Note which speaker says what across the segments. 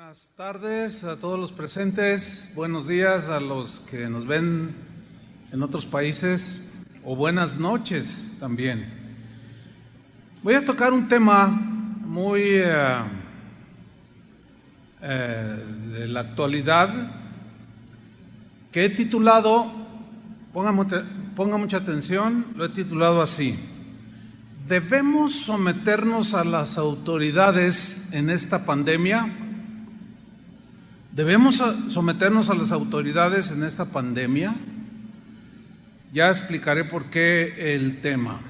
Speaker 1: Buenas tardes a todos los presentes, buenos días a los que nos ven en otros países o buenas noches también. Voy a tocar un tema muy de la actualidad que he titulado, ponga mucha atención, lo he titulado así: ¿debemos someternos a las autoridades en esta pandemia? ¿Debemos someternos a las autoridades en esta pandemia? Ya explicaré por qué el tema.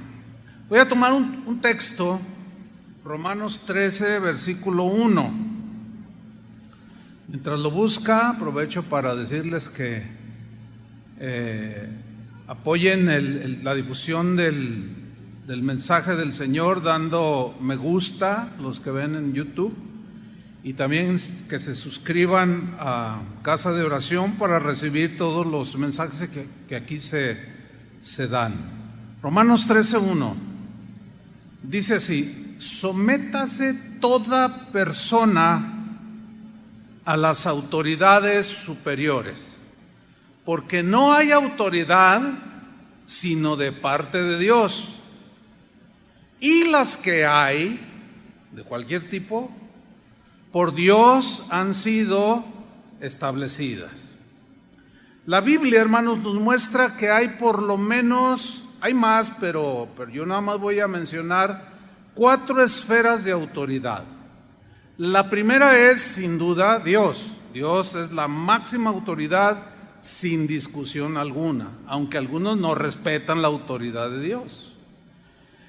Speaker 1: Voy a tomar un texto, Romanos 13, versículo 1. Mientras lo busca, aprovecho para decirles que apoyen la difusión del mensaje del Señor dando me gusta, los que ven en YouTube, y también que se suscriban a Casa de Oración para recibir todos los mensajes que aquí se dan. Romanos 13:1 dice así: sométase toda persona a las autoridades superiores, porque no hay autoridad sino de parte de Dios, y las que hay, de cualquier tipo, por Dios han sido establecidas. La Biblia, hermanos, nos muestra que hay por lo menos, hay más, pero yo nada más voy a mencionar 4 esferas de autoridad. La primera es, sin duda, Dios. Dios es la máxima autoridad sin discusión alguna, aunque algunos no respetan la autoridad de Dios.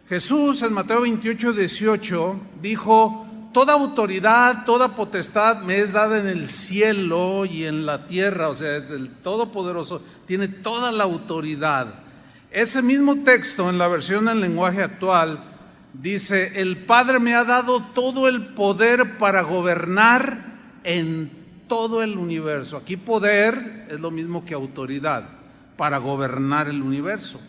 Speaker 1: Jesús en Mateo 28:18 dijo: toda autoridad, toda potestad me es dada en el cielo y en la tierra. O sea, es el Todopoderoso, tiene toda la autoridad. Ese mismo texto en la versión en lenguaje actual dice: el Padre me ha dado todo el poder para gobernar en todo el universo. Aquí poder es lo mismo que autoridad, para gobernar el universo.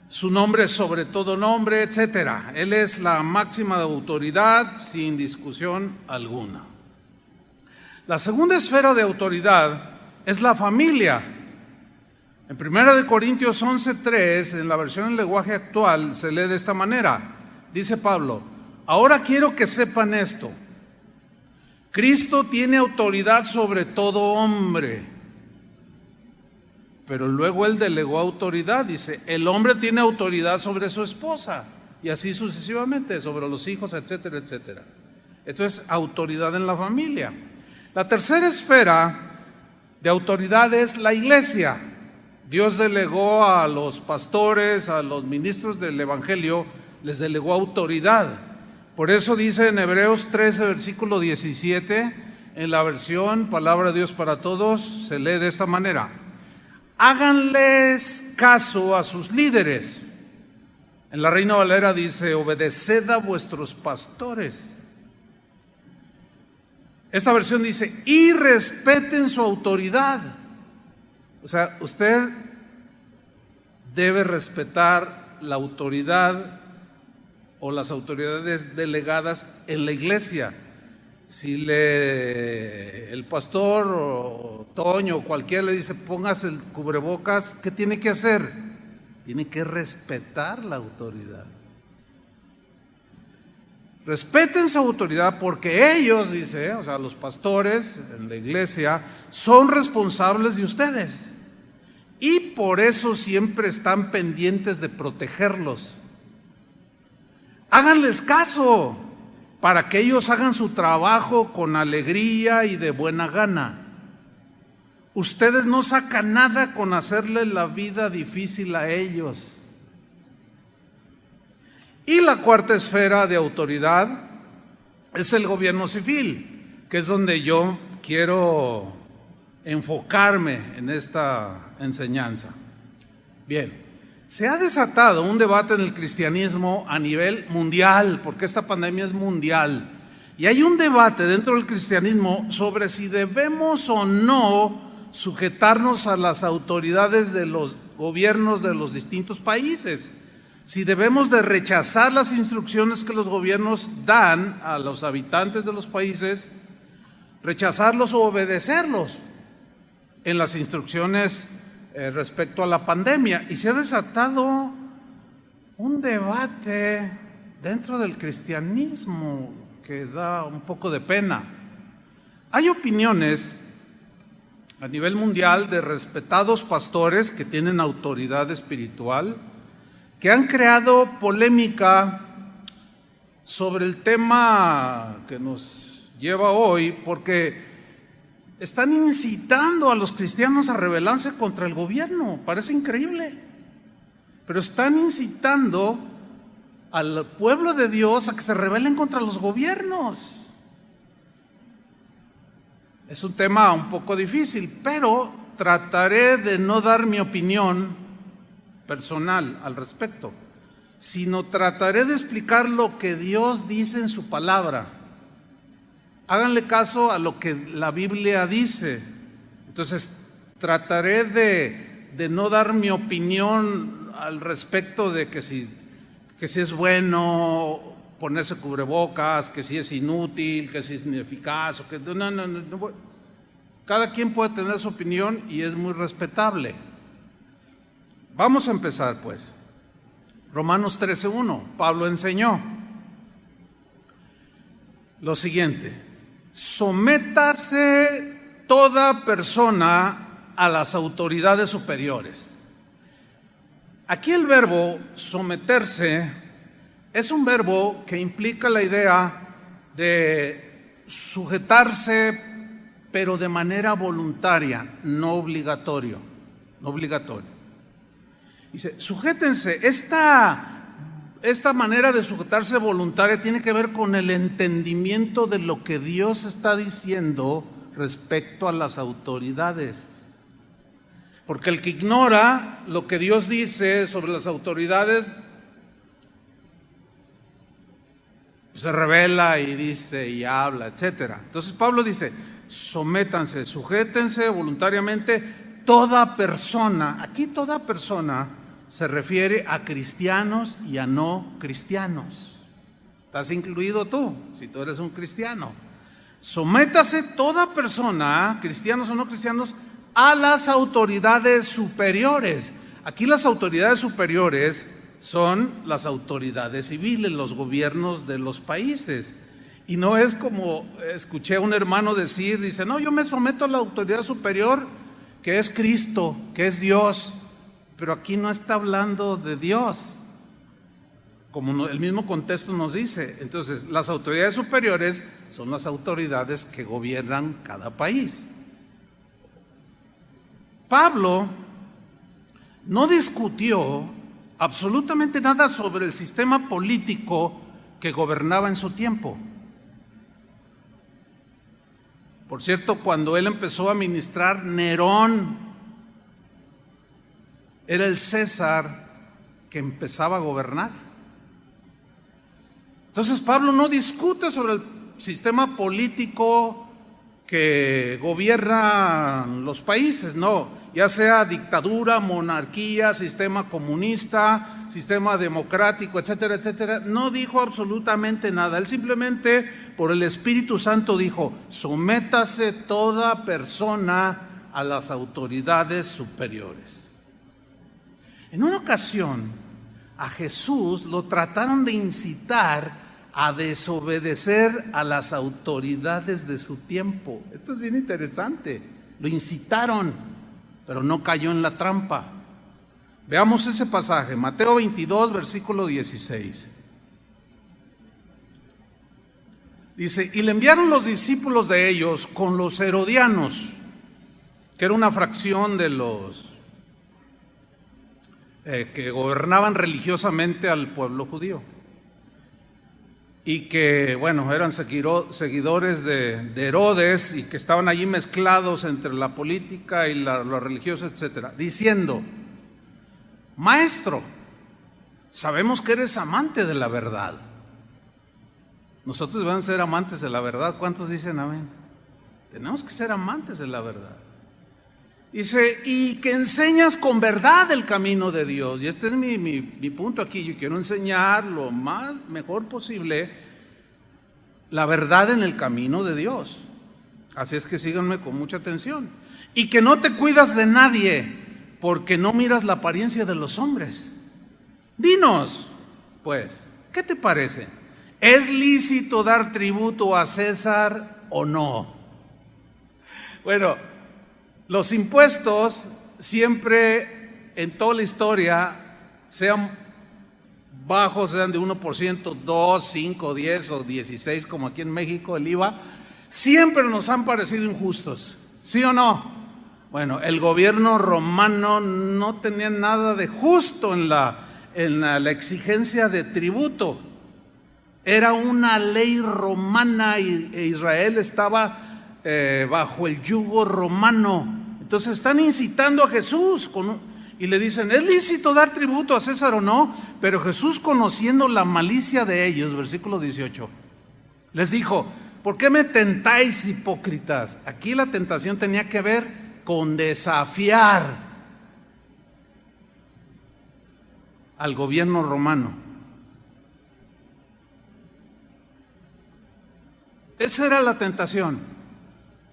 Speaker 1: Su nombre es sobre todo nombre, etcétera. Él es la máxima autoridad sin discusión alguna. La segunda esfera de autoridad es la familia. En 1 Corintios 11:3, en la versión en lenguaje actual, se lee de esta manera. Dice Pablo: ahora quiero que sepan esto: Cristo tiene autoridad sobre todo hombre. Pero luego él delegó autoridad, dice: el hombre tiene autoridad sobre su esposa, y así sucesivamente, sobre los hijos, etcétera, etcétera. Entonces, autoridad en la familia. La tercera esfera de autoridad es la iglesia. Dios delegó a los pastores, a los ministros del evangelio, les delegó autoridad. Por eso dice en Hebreos 13, versículo 17, en la versión Palabra de Dios para Todos, se lee de esta manera: háganles caso a sus líderes. En la Reina Valera dice: obedeced a vuestros pastores. Esta versión dice: y respeten su autoridad. O sea, usted debe respetar la autoridad o las autoridades delegadas en la iglesia. Si el pastor o Toño o cualquiera le dice: póngase el cubrebocas, ¿qué tiene que hacer? Tiene que respetar la autoridad. Respeten su autoridad, porque ellos, dice, o sea, los pastores en la iglesia, son responsables de ustedes. Y por eso siempre están pendientes de protegerlos. Háganles caso, para que ellos hagan su trabajo con alegría y de buena gana. Ustedes no sacan nada con hacerle la vida difícil a ellos. Y la cuarta esfera de autoridad es el gobierno civil, que es donde yo quiero enfocarme en esta enseñanza. Bien. Se ha desatado un debate en el cristianismo a nivel mundial, porque esta pandemia es mundial. Y hay un debate dentro del cristianismo sobre si debemos o no sujetarnos a las autoridades de los gobiernos de los distintos países. Si debemos de rechazar las instrucciones que los gobiernos dan a los habitantes de los países rechazarlos o obedecerlos en las instrucciones respecto a la pandemia. Y se ha desatado un debate dentro del cristianismo que da un poco de pena. Hay opiniones a nivel mundial de respetados pastores que tienen autoridad espiritual que han creado polémica sobre el tema que nos lleva hoy, porque están incitando a los cristianos a rebelarse contra el gobierno. Parece increíble, pero están incitando al pueblo de Dios a que se rebelen contra los gobiernos. Es un tema un poco difícil, pero trataré de no dar mi opinión personal al respecto, sino trataré de explicar lo que Dios dice en su palabra. Háganle caso a lo que la Biblia dice. Entonces, trataré de no dar mi opinión al respecto de que si es bueno ponerse cubrebocas, que si es inútil, que si es ineficaz, o que no. Cada quien puede tener su opinión y es muy respetable. Vamos a empezar pues. Romanos 13:1, Pablo enseñó lo siguiente: sométase toda persona a las autoridades superiores. Aquí el verbo someterse es un verbo que implica la idea de sujetarse, pero de manera voluntaria, no obligatorio. Dice, sujétense. Esta manera de sujetarse voluntaria tiene que ver con el entendimiento de lo que Dios está diciendo respecto a las autoridades. Porque el que ignora lo que Dios dice sobre las autoridades se revela y dice y habla, etcétera. Entonces Pablo dice, sométanse, sujétense voluntariamente toda persona. Aquí toda persona se refiere a cristianos y a no cristianos. ¿Estás incluido tú? Si tú eres un cristiano. Sométase toda persona, cristianos o no cristianos, a las autoridades superiores. Aquí las autoridades superiores son las autoridades civiles, los gobiernos de los países. Y no es como escuché a un hermano decir, dice, no, yo me someto a la autoridad superior, que es Cristo, que es Dios. Pero aquí no está hablando de Dios, como el mismo contexto nos dice. Entonces, las autoridades superiores son las autoridades que gobiernan cada país. Pablo no discutió absolutamente nada sobre el sistema político que gobernaba en su tiempo. Por cierto, cuando él empezó a ministrar, Nerón era el César que empezaba a gobernar. Entonces Pablo no discute sobre el sistema político que gobierna los países, no, ya sea dictadura, monarquía, sistema comunista, sistema democrático, etcétera, etcétera. No dijo absolutamente nada. Él simplemente, por el Espíritu Santo, dijo, sométase toda persona a las autoridades superiores. En una ocasión, a Jesús lo trataron de incitar a desobedecer a las autoridades de su tiempo. Esto es bien interesante. Lo incitaron, pero no cayó en la trampa. Veamos ese pasaje, Mateo 22, versículo 16. Dice, y le enviaron los discípulos de ellos con los herodianos, que era una fracción de los que gobernaban religiosamente al pueblo judío. Y que, bueno, eran seguidores de Herodes y que estaban allí mezclados entre la política y lo religioso, etcétera, diciendo, Maestro, sabemos que eres amante de la verdad. Nosotros debemos ser amantes de la verdad. ¿Cuántos dicen amén? Tenemos que ser amantes de la verdad. Dice, y que enseñas con verdad el camino de Dios. Y este es mi punto aquí. Yo quiero enseñar lo mejor posible la verdad en el camino de Dios. Así es que síganme con mucha atención. Y que no te cuidas de nadie, porque no miras la apariencia de los hombres. Dinos, pues, ¿qué te parece? ¿Es lícito dar tributo a César o no? Bueno, los impuestos siempre en toda la historia, sean bajos, sean de 1%, 2, 5, 10 o 16, como aquí en México el IVA, siempre nos han parecido injustos, ¿sí o no? Bueno, el gobierno romano no tenía nada de justo en la exigencia de tributo. Era una ley romana e Israel estaba bajo el yugo romano. Entonces están incitando a Jesús y le dicen, ¿es lícito dar tributo a César o no? Pero Jesús, conociendo la malicia de ellos, versículo 18, les dijo, ¿por qué me tentáis, hipócritas? Aquí la tentación tenía que ver con desafiar al gobierno romano. Esa era la tentación,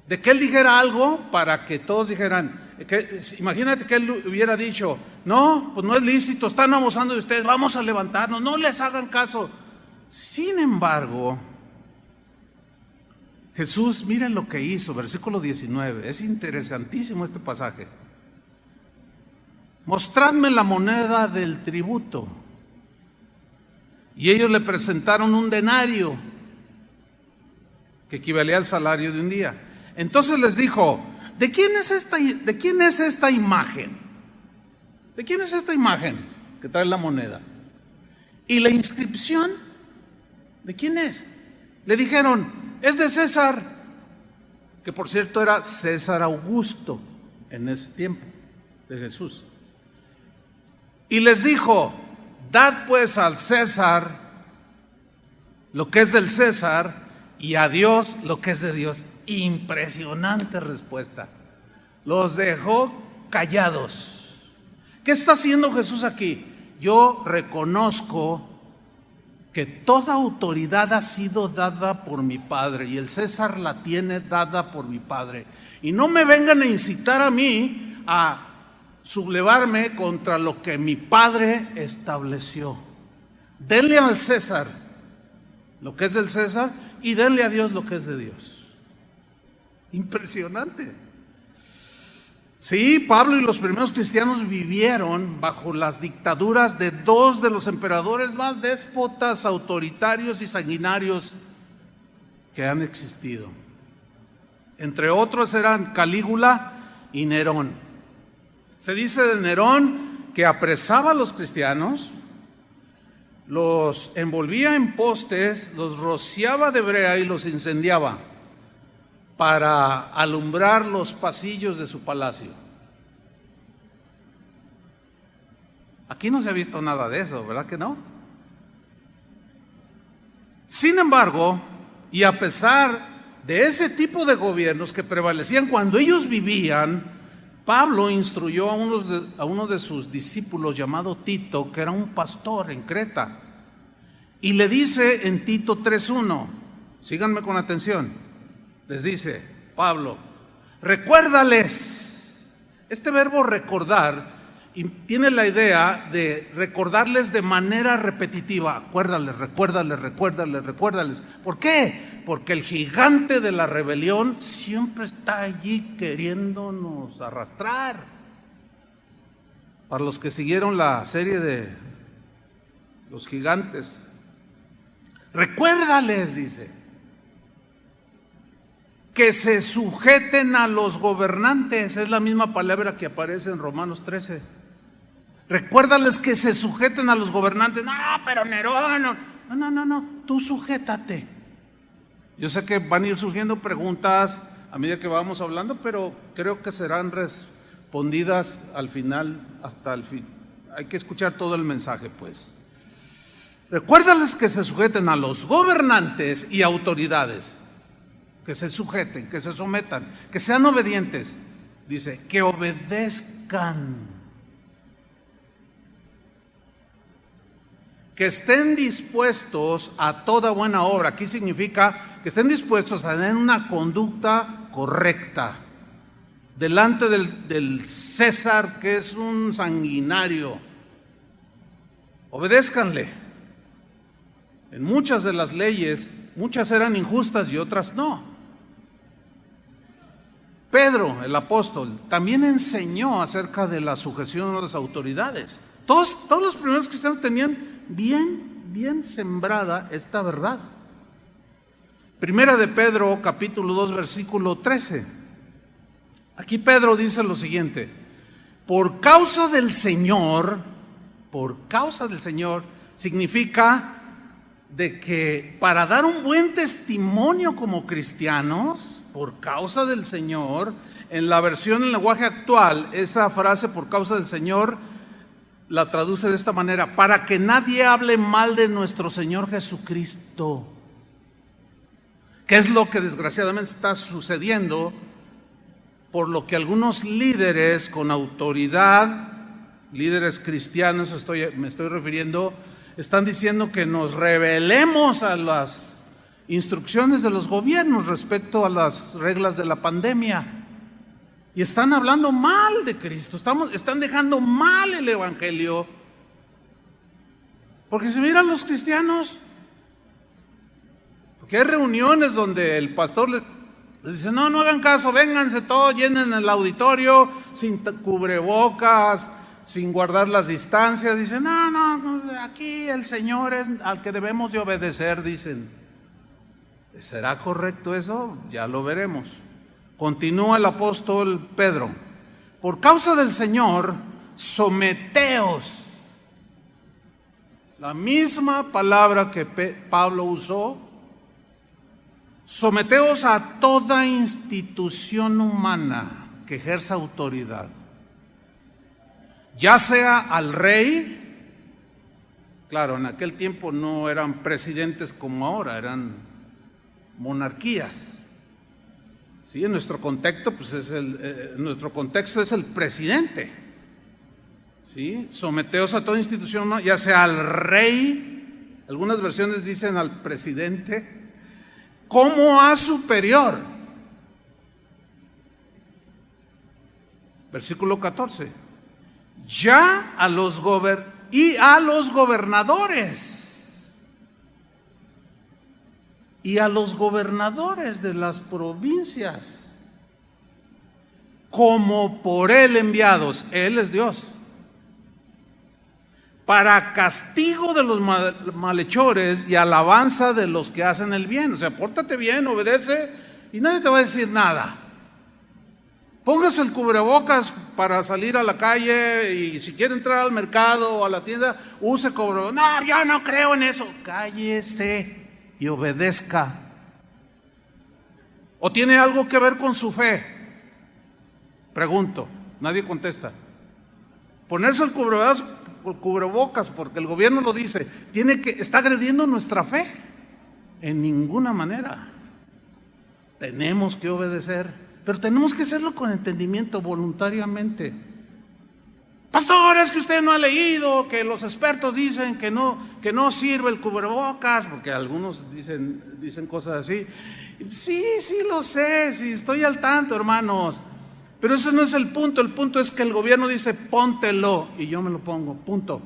Speaker 1: de que él dijera algo para que todos dijeran, imagínate que él hubiera dicho, no, pues no es lícito, están abusando de ustedes, vamos a levantarnos, no les hagan caso. Sin embargo, Jesús, miren lo que hizo, versículo 19, es interesantísimo este pasaje. Mostradme la moneda del tributo. Y ellos le presentaron un denario, que equivalía al salario de un día. Entonces les dijo, ¿de quién es esta imagen? ¿De quién es esta imagen que trae la moneda? ¿Y la inscripción? ¿De quién es? Le dijeron, es de César, que por cierto era César Augusto en ese tiempo de Jesús. Y les dijo, dad pues al César lo que es del César y a Dios lo que es de Dios. Impresionante respuesta. Los dejó callados. ¿Qué está haciendo Jesús aquí? Yo reconozco que toda autoridad ha sido dada por mi Padre y el César la tiene dada por mi Padre. Y no me vengan a incitar a mí a sublevarme contra lo que mi Padre estableció. Denle al César lo que es del César y denle a Dios lo que es de Dios. Impresionante. Sí, Pablo y los primeros cristianos vivieron bajo las dictaduras de dos de los emperadores más déspotas, autoritarios y sanguinarios que han existido. Entre otros eran Calígula y Nerón. Se dice de Nerón que apresaba a los cristianos, los envolvía en postes, los rociaba de brea y los incendiaba para alumbrar los pasillos de su palacio. Aquí no se ha visto nada de eso, ¿verdad que no? Sin embargo, y a pesar de ese tipo de gobiernos que prevalecían cuando ellos vivían, Pablo instruyó a uno de sus discípulos llamado Tito, que era un pastor en Creta, y le dice en Tito 3:1, síganme con atención, les dice Pablo, recuérdales. Este verbo recordar tiene la idea de recordarles de manera repetitiva. Acuérdales, recuérdales, recuérdales, recuérdales. ¿Por qué? Porque el gigante de la rebelión siempre está allí queriéndonos arrastrar. Para los que siguieron la serie de los gigantes, recuérdales, dice, que se sujeten a los gobernantes. Es la misma palabra que aparece en Romanos 13. Recuérdales que se sujeten a los gobernantes. No, pero Nerón, no, tú sujétate. Yo sé que van a ir surgiendo preguntas a medida que vamos hablando, pero creo que serán respondidas al final, hasta el fin. Hay que escuchar todo el mensaje, pues. Recuérdales que se sujeten a los gobernantes y autoridades. Que se sujeten, que se sometan, que sean obedientes. Dice, que obedezcan. Que estén dispuestos a toda buena obra. Aquí significa que estén dispuestos a tener una conducta correcta, delante del César, que es un sanguinario. Obedézcanle. En muchas de las leyes, muchas eran injustas y otras no. Pedro, el apóstol, también enseñó acerca de la sujeción a las autoridades. Todos los primeros cristianos tenían bien sembrada esta verdad. Primera de Pedro, capítulo 2, versículo 13. Aquí Pedro dice lo siguiente: por causa del Señor, significa de que para dar un buen testimonio como cristianos, por causa del Señor, en la versión en lenguaje actual, esa frase por causa del Señor la traduce de esta manera: para que nadie hable mal de nuestro Señor Jesucristo. ¿Qué es lo que desgraciadamente está sucediendo? Por lo que algunos líderes con autoridad, líderes cristianos me estoy refiriendo, están diciendo que nos rebelemos a las instrucciones de los gobiernos respecto a las reglas de la pandemia. Y están hablando mal de Cristo, están dejando mal el evangelio. Porque si miran los cristianos, porque hay reuniones donde el pastor les dice: no hagan caso, vénganse todos, llenen el auditorio sin cubrebocas, sin guardar las distancias. Dicen: no, aquí el Señor es al que debemos de obedecer, dicen. ¿Será correcto eso? Ya lo veremos. Continúa el apóstol Pedro: por causa del Señor, someteos. La misma palabra que Pablo usó. Someteos a toda institución humana que ejerza autoridad, ya sea al rey. Claro, en aquel tiempo no eran presidentes como ahora, eran monarquías. Sí, en nuestro contexto, pues nuestro contexto es el presidente. Sí, someteos a toda institución humana, ya sea al rey, algunas versiones dicen al presidente, como a superior. Versículo 14. Ya a los gobernadores y a los gobernadores de las provincias, como por él enviados. Él es Dios, para castigo de los malhechores y alabanza de los que hacen el bien. O sea, pórtate bien, obedece y nadie te va a decir nada. Póngase el cubrebocas para salir a la calle, y si quiere entrar al mercado o a la tienda, use cubrebocas. No, yo no creo en eso. Cállese y obedezca. ¿O tiene algo que ver con su fe? Pregunto, nadie contesta. Ponerse el cubrebocas porque el gobierno lo dice, está agrediendo nuestra fe. En ninguna manera. Tenemos que obedecer, pero tenemos que hacerlo con entendimiento, voluntariamente. Pastor, es que usted no ha leído que los expertos dicen que no sirve el cubrebocas, porque algunos dicen cosas así. Sí lo sé, sí estoy al tanto, hermanos. Pero ese no es el punto es que el gobierno dice: póntelo, y yo me lo pongo, punto.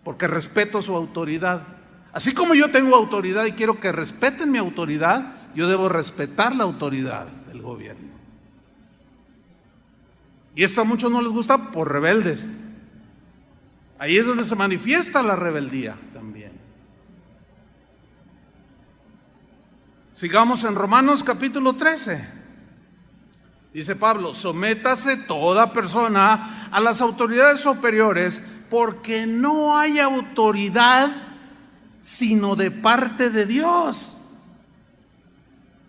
Speaker 1: Porque respeto su autoridad. Así como yo tengo autoridad y quiero que respeten mi autoridad, yo debo respetar la autoridad del gobierno. Y esto a muchos no les gusta por rebeldes. Ahí es donde se manifiesta la rebeldía también. Sigamos en Romanos capítulo 13. Dice Pablo: sométase toda persona a las autoridades superiores, porque no hay autoridad sino de parte de Dios.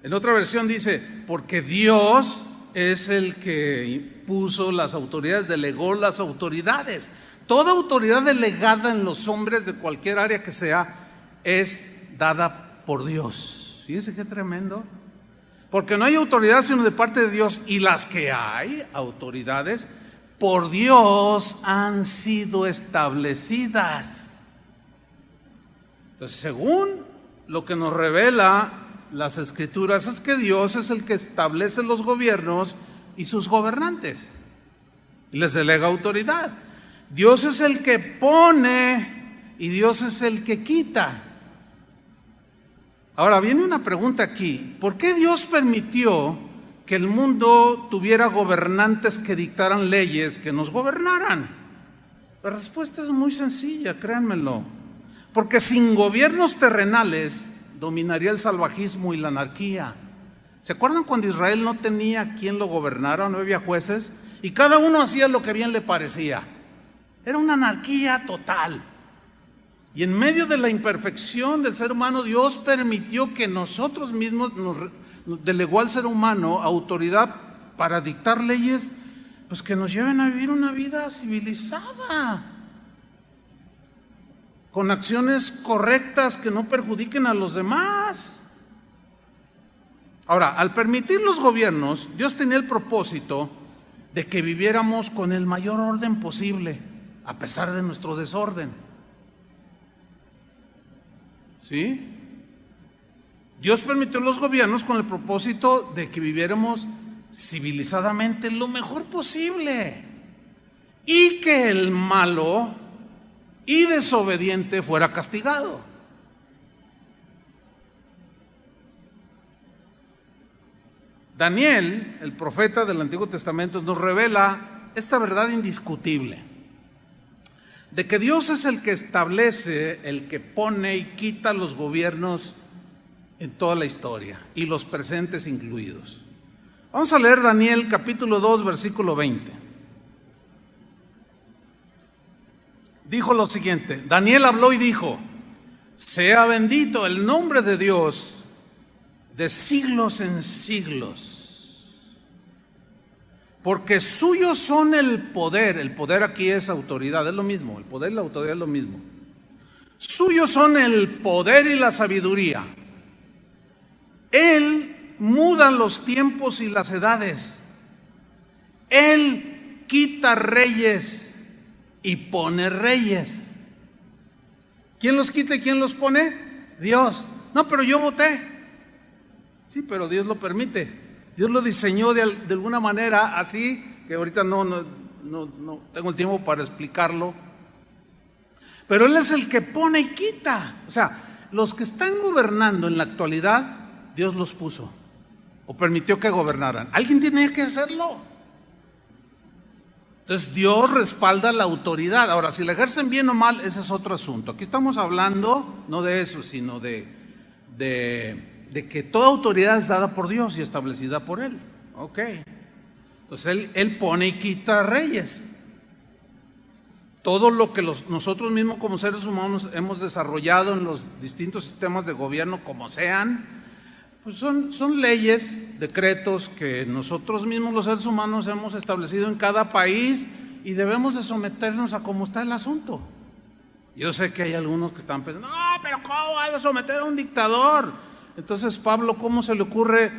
Speaker 1: En otra versión dice: porque Dios es el que puso las autoridades, delegó las autoridades. Toda autoridad delegada en los hombres de cualquier área que sea es dada por Dios. Fíjense qué tremendo. Porque no hay autoridad sino de parte de Dios, y las que hay autoridades por Dios han sido establecidas. Entonces, según lo que nos revela las Escrituras es que Dios es el que establece los gobiernos y sus gobernantes. Les delega autoridad. Dios es el que pone y Dios es el que quita. Ahora viene una pregunta aquí. ¿Por qué Dios permitió que el mundo tuviera gobernantes que dictaran leyes que nos gobernaran? La respuesta es muy sencilla, créanmelo. Porque sin gobiernos terrenales dominaría el salvajismo y la anarquía. ¿Se acuerdan cuando Israel no tenía quien lo gobernara, no había jueces? Y cada uno hacía lo que bien le parecía. Era una anarquía total. Y en medio de la imperfección del ser humano, Dios permitió que nosotros mismos nos delegó al ser humano autoridad para dictar leyes, pues que nos lleven a vivir una vida civilizada, con acciones correctas que no perjudiquen a los demás. Ahora, al permitir los gobiernos, Dios tenía el propósito de que viviéramos con el mayor orden posible, a pesar de nuestro desorden. ¿Sí? Dios permitió los gobiernos con el propósito de que viviéramos civilizadamente lo mejor posible y que el malo y desobediente fuera castigado. Daniel, el profeta del Antiguo Testamento, nos revela esta verdad indiscutible, de que Dios es el que establece, el que pone y quita los gobiernos en toda la historia, y los presentes incluidos. Vamos a leer Daniel capítulo 2, versículo 20. Dijo lo siguiente: Daniel habló y dijo: sea bendito el nombre de Dios de siglos en siglos, porque suyos son el poder aquí es autoridad, es lo mismo, el poder y la autoridad es lo mismo. Suyos son el poder y la sabiduría. Él muda los tiempos y las edades. Él quita reyes y pone reyes. ¿Quién los quita y quién los pone? Dios. No, pero yo voté. Sí, pero Dios lo permite. Dios lo diseñó de alguna manera así, que ahorita no tengo el tiempo para explicarlo. Pero Él es el que pone y quita. O sea, los que están gobernando en la actualidad, Dios los puso o permitió que gobernaran. Alguien tiene que hacerlo. Entonces Dios respalda la autoridad. Ahora, si la ejercen bien o mal, ese es otro asunto. Aquí estamos hablando no de eso, sino de que toda autoridad es dada por Dios y establecida por Él. Ok. Entonces Él pone y quita reyes. Todo lo que nosotros mismos como seres humanos hemos desarrollado en los distintos sistemas de gobierno, como sean, pues son leyes, decretos que nosotros mismos los seres humanos hemos establecido en cada país y debemos de someternos a cómo está el asunto. Yo sé que hay algunos que están pensando, no, pero ¿cómo van a someter a un dictador? Entonces, Pablo, ¿cómo se le ocurre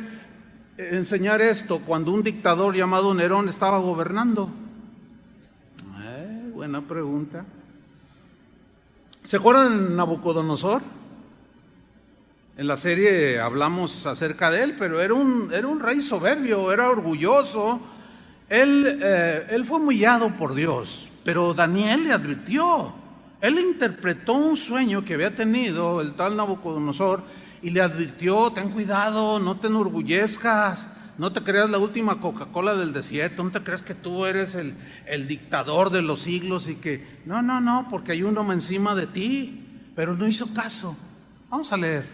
Speaker 1: enseñar esto cuando un dictador llamado Nerón estaba gobernando? Buena pregunta. ¿Se acuerdan de Nabucodonosor? En la serie hablamos acerca de él, pero era un rey soberbio, era orgulloso. Él fue humillado por Dios, pero Daniel le advirtió. Él interpretó un sueño que había tenido el tal Nabucodonosor y le advirtió: ten cuidado, no te enorgullezcas, no te creas la última Coca-Cola del desierto, no te creas que tú eres el dictador de los siglos y que no, porque hay uno encima de ti. Pero no hizo caso. Vamos a leer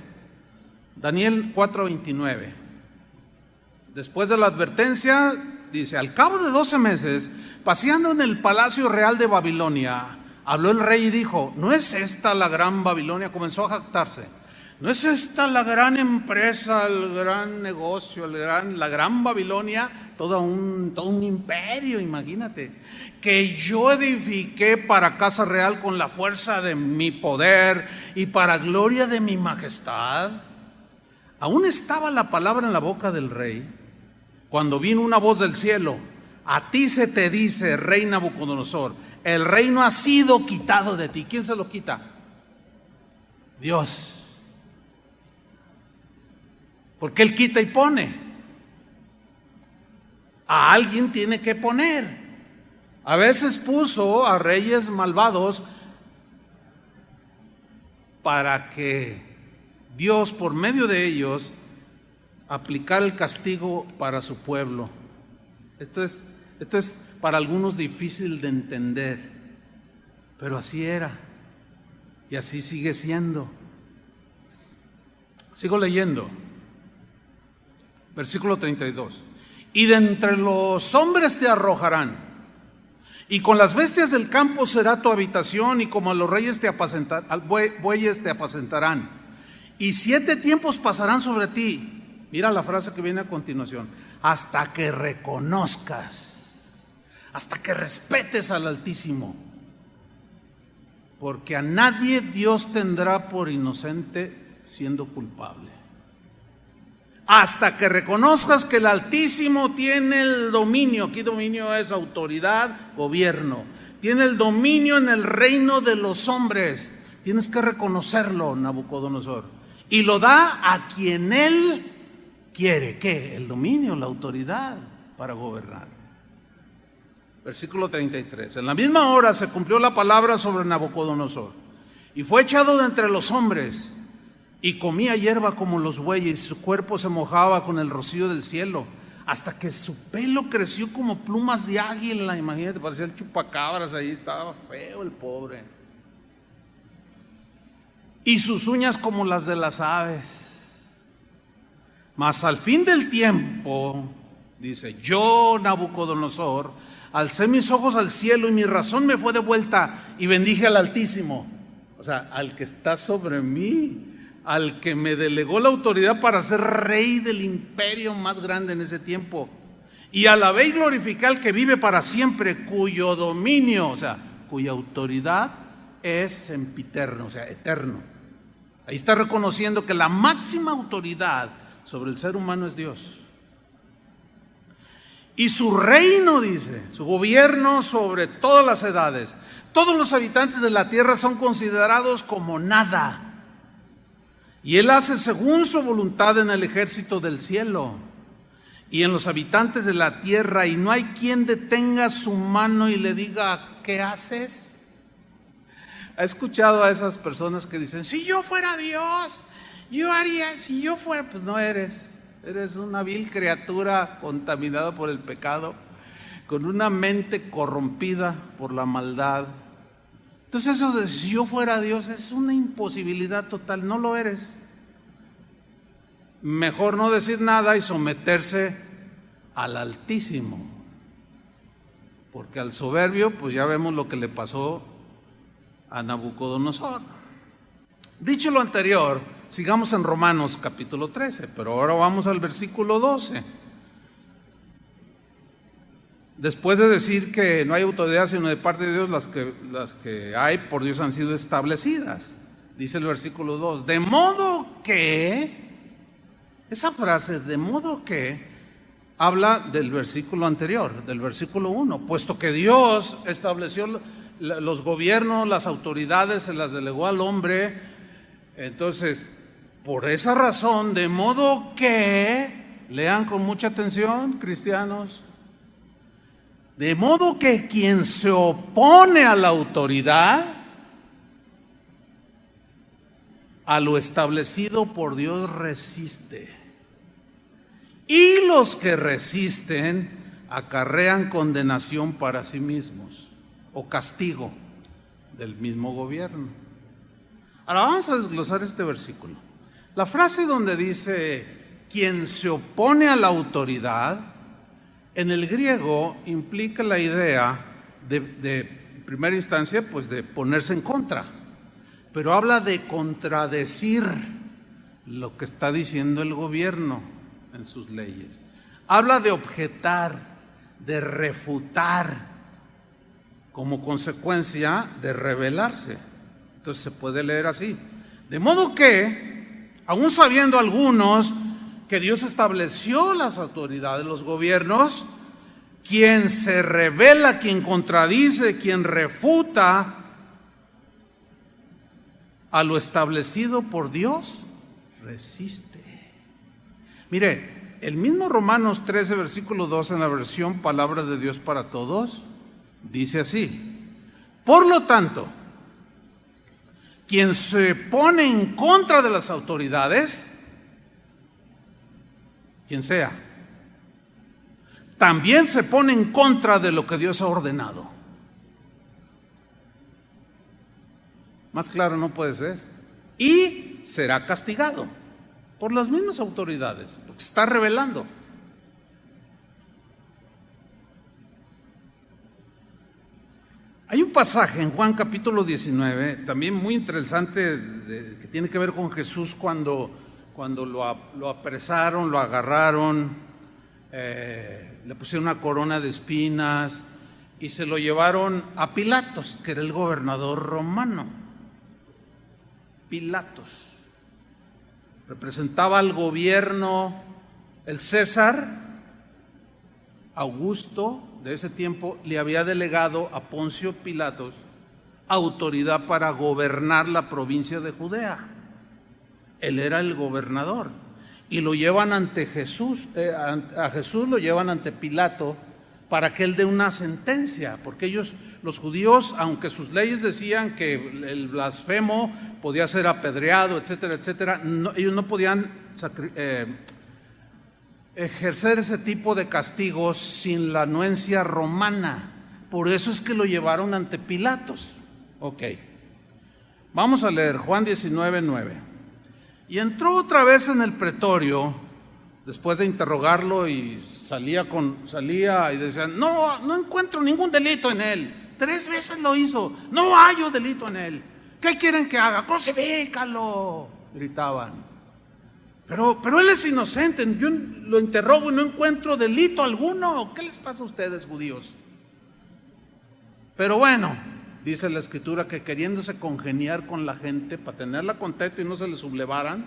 Speaker 1: Daniel 4:29. Después de la advertencia, dice: al cabo de 12 meses, paseando en el palacio real de Babilonia, habló el rey y dijo: ¿no es esta la gran Babilonia? Comenzó a jactarse. ¿No es esta la gran empresa, el gran negocio, la gran Babilonia? Todo un imperio, imagínate, que yo edifiqué para casa real con la fuerza de mi poder y para gloria de mi majestad. Aún estaba la palabra en la boca del rey, cuando vino una voz del cielo: a ti se te dice, rey Nabucodonosor, el reino ha sido quitado de ti. ¿Quién se lo quita? Dios. porque Él quita y pone. A alguien tiene que poner. A veces puso a reyes malvados para que Dios, por medio de ellos, aplicara el castigo para su pueblo. Esto es para algunos difícil de entender, pero así era y así sigue siendo. Sigo leyendo. Versículo 32. Y de entre los hombres te arrojarán, y con las bestias del campo será tu habitación, y como a los reyes bueyes te apacentarán. Y 7 tiempos pasarán sobre ti. Mira la frase que viene a continuación: hasta que reconozcas, hasta que respetes al Altísimo, porque a nadie Dios tendrá por inocente siendo culpable. Hasta que reconozcas que el Altísimo tiene el dominio. Aquí dominio es autoridad, gobierno. Tiene el dominio en el reino de los hombres. Tienes que reconocerlo, Nabucodonosor. Y lo da a quien Él quiere. ¿Qué? El dominio, la autoridad para gobernar. Versículo 33. En la misma hora se cumplió la palabra sobre Nabucodonosor, y fue echado de entre los hombres, y comía hierba como los bueyes, y su cuerpo se mojaba con el rocío del cielo, hasta que su pelo creció como plumas de águila. Imagínate, parecía el chupacabras ahí, estaba feo el pobre. Y sus uñas como las de las aves. Mas al fin del tiempo, dice, yo, Nabucodonosor, alcé mis ojos al cielo, y mi razón me fue devuelta, y bendije al Altísimo, o sea, al que está sobre mí, al que me delegó la autoridad para ser rey del imperio más grande en ese tiempo. Y alabé y glorifiqué al que vive para siempre, cuyo dominio, o sea, cuya autoridad es sempiterno, o sea, eterno. Ahí está reconociendo que la máxima autoridad sobre el ser humano es Dios. Y su reino, dice, su gobierno sobre todas las edades. Todos los habitantes de la tierra son considerados como nada. Y Él hace según su voluntad en el ejército del cielo y en los habitantes de la tierra, y no hay quien detenga su mano y le diga, ¿qué haces? ¿Ha escuchado a esas personas que dicen, si yo fuera Dios, yo haría, si yo fuera? Pues no eres. Eres una vil criatura contaminada por el pecado, con una mente corrompida por la maldad. Entonces eso de si yo fuera Dios es una imposibilidad total, no lo eres. Mejor no decir nada y someterse al Altísimo, porque al soberbio pues ya vemos lo que le pasó a Nabucodonosor. Dicho lo anterior, sigamos en Romanos capítulo 13, pero ahora vamos al versículo 12. Después de decir que no hay autoridad sino de parte de Dios, las que hay por Dios han sido establecidas. Dice el versículo 2, de modo que, esa frase, de modo que, habla del versículo anterior, del versículo 1, puesto que Dios estableció los gobiernos, las autoridades, se las delegó al hombre. Entonces, por esa razón, de modo que, lean con mucha atención, cristianos, de modo que quien se opone a la autoridad, a lo establecido por Dios resiste. Y los que resisten acarrean condenación para sí mismos, o castigo del mismo gobierno. Ahora vamos a desglosar este versículo. La frase donde dice, quien se opone a la autoridad, en el griego implica la idea de primera instancia, pues de ponerse en contra, pero habla de contradecir lo que está diciendo el gobierno en sus leyes. Habla de objetar, de refutar, como consecuencia de rebelarse. Entonces se puede leer así. De modo que, aún sabiendo algunos que Dios estableció las autoridades, los gobiernos, quien se rebela, quien contradice, quien refuta a lo establecido por Dios, resiste. Mire, el mismo Romanos 13, versículo 2, en la versión Palabra de Dios para Todos, dice así: por lo tanto, quien se pone en contra de las autoridades, quien sea, también se pone en contra de lo que Dios ha ordenado. Más claro no puede ser. Y será castigado por las mismas autoridades, porque se está rebelando. Hay un pasaje en Juan capítulo 19, también muy interesante, que tiene que ver con Jesús cuando lo apresaron, lo agarraron, le pusieron una corona de espinas y se lo llevaron a Pilatos, que era el gobernador romano. Pilatos representaba al gobierno, el César Augusto de ese tiempo le había delegado a Poncio Pilatos autoridad para gobernar la provincia de Judea. Él era el gobernador y lo llevan ante Jesús, a Jesús lo llevan ante Pilato para que él dé una sentencia, porque ellos, los judíos, aunque sus leyes decían que el blasfemo podía ser apedreado, etcétera, etcétera, ellos no podían ejercer ese tipo de castigos sin la anuencia romana. Por eso es que lo llevaron ante Pilatos. Ok, vamos a leer Juan 19, 9. Y entró otra vez en el pretorio, después de interrogarlo, y salía y decían: no encuentro ningún delito en él. 3 veces lo hizo, no hallo delito en él. ¿Qué quieren que haga? Crucifícalo, gritaban. Pero él es inocente, yo lo interrogo y no encuentro delito alguno. ¿Qué les pasa a ustedes, judíos? Pero bueno, dice la Escritura que queriéndose congeniar con la gente para tenerla contenta y no se le sublevaran,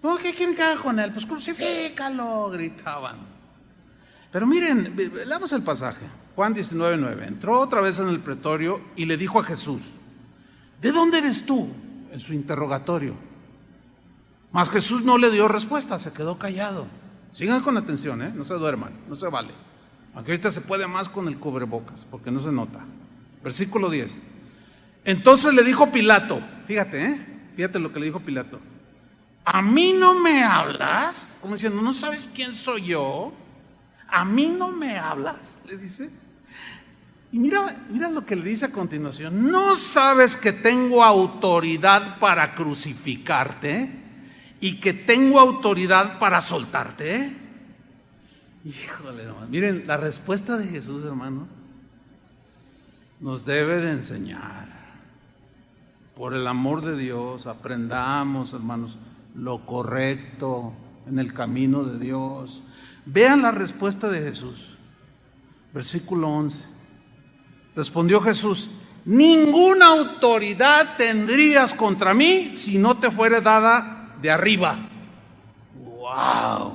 Speaker 1: no, ¿qué quieren que haga con él? Pues crucifícalo, gritaban. Pero miren, leamos el pasaje, Juan 19, 9. Entró otra vez en el pretorio y le dijo a Jesús: ¿de dónde eres tú? En su interrogatorio. Mas Jesús no le dio respuesta, se quedó callado. Sigan con atención, no se duerman, no se vale. Aunque ahorita se puede más con el cubrebocas, porque no se nota. Versículo 10. Entonces le dijo Pilato, fíjate lo que le dijo Pilato: ¿a mí no me hablas? Como diciendo, ¿no sabes quién soy yo? ¿A mí no me hablas?, le dice. Y mira lo que le dice a continuación: ¿no sabes que tengo autoridad para crucificarte y que tengo autoridad para soltarte? Híjole, hermano. Miren, la respuesta de Jesús, hermanos, nos debe de enseñar. Por el amor de Dios, aprendamos, hermanos, lo correcto en el camino de Dios. Vean la respuesta de Jesús. Versículo 11. Respondió Jesús: ninguna autoridad tendrías contra mí si no te fuere dada de arriba. ¡Wow!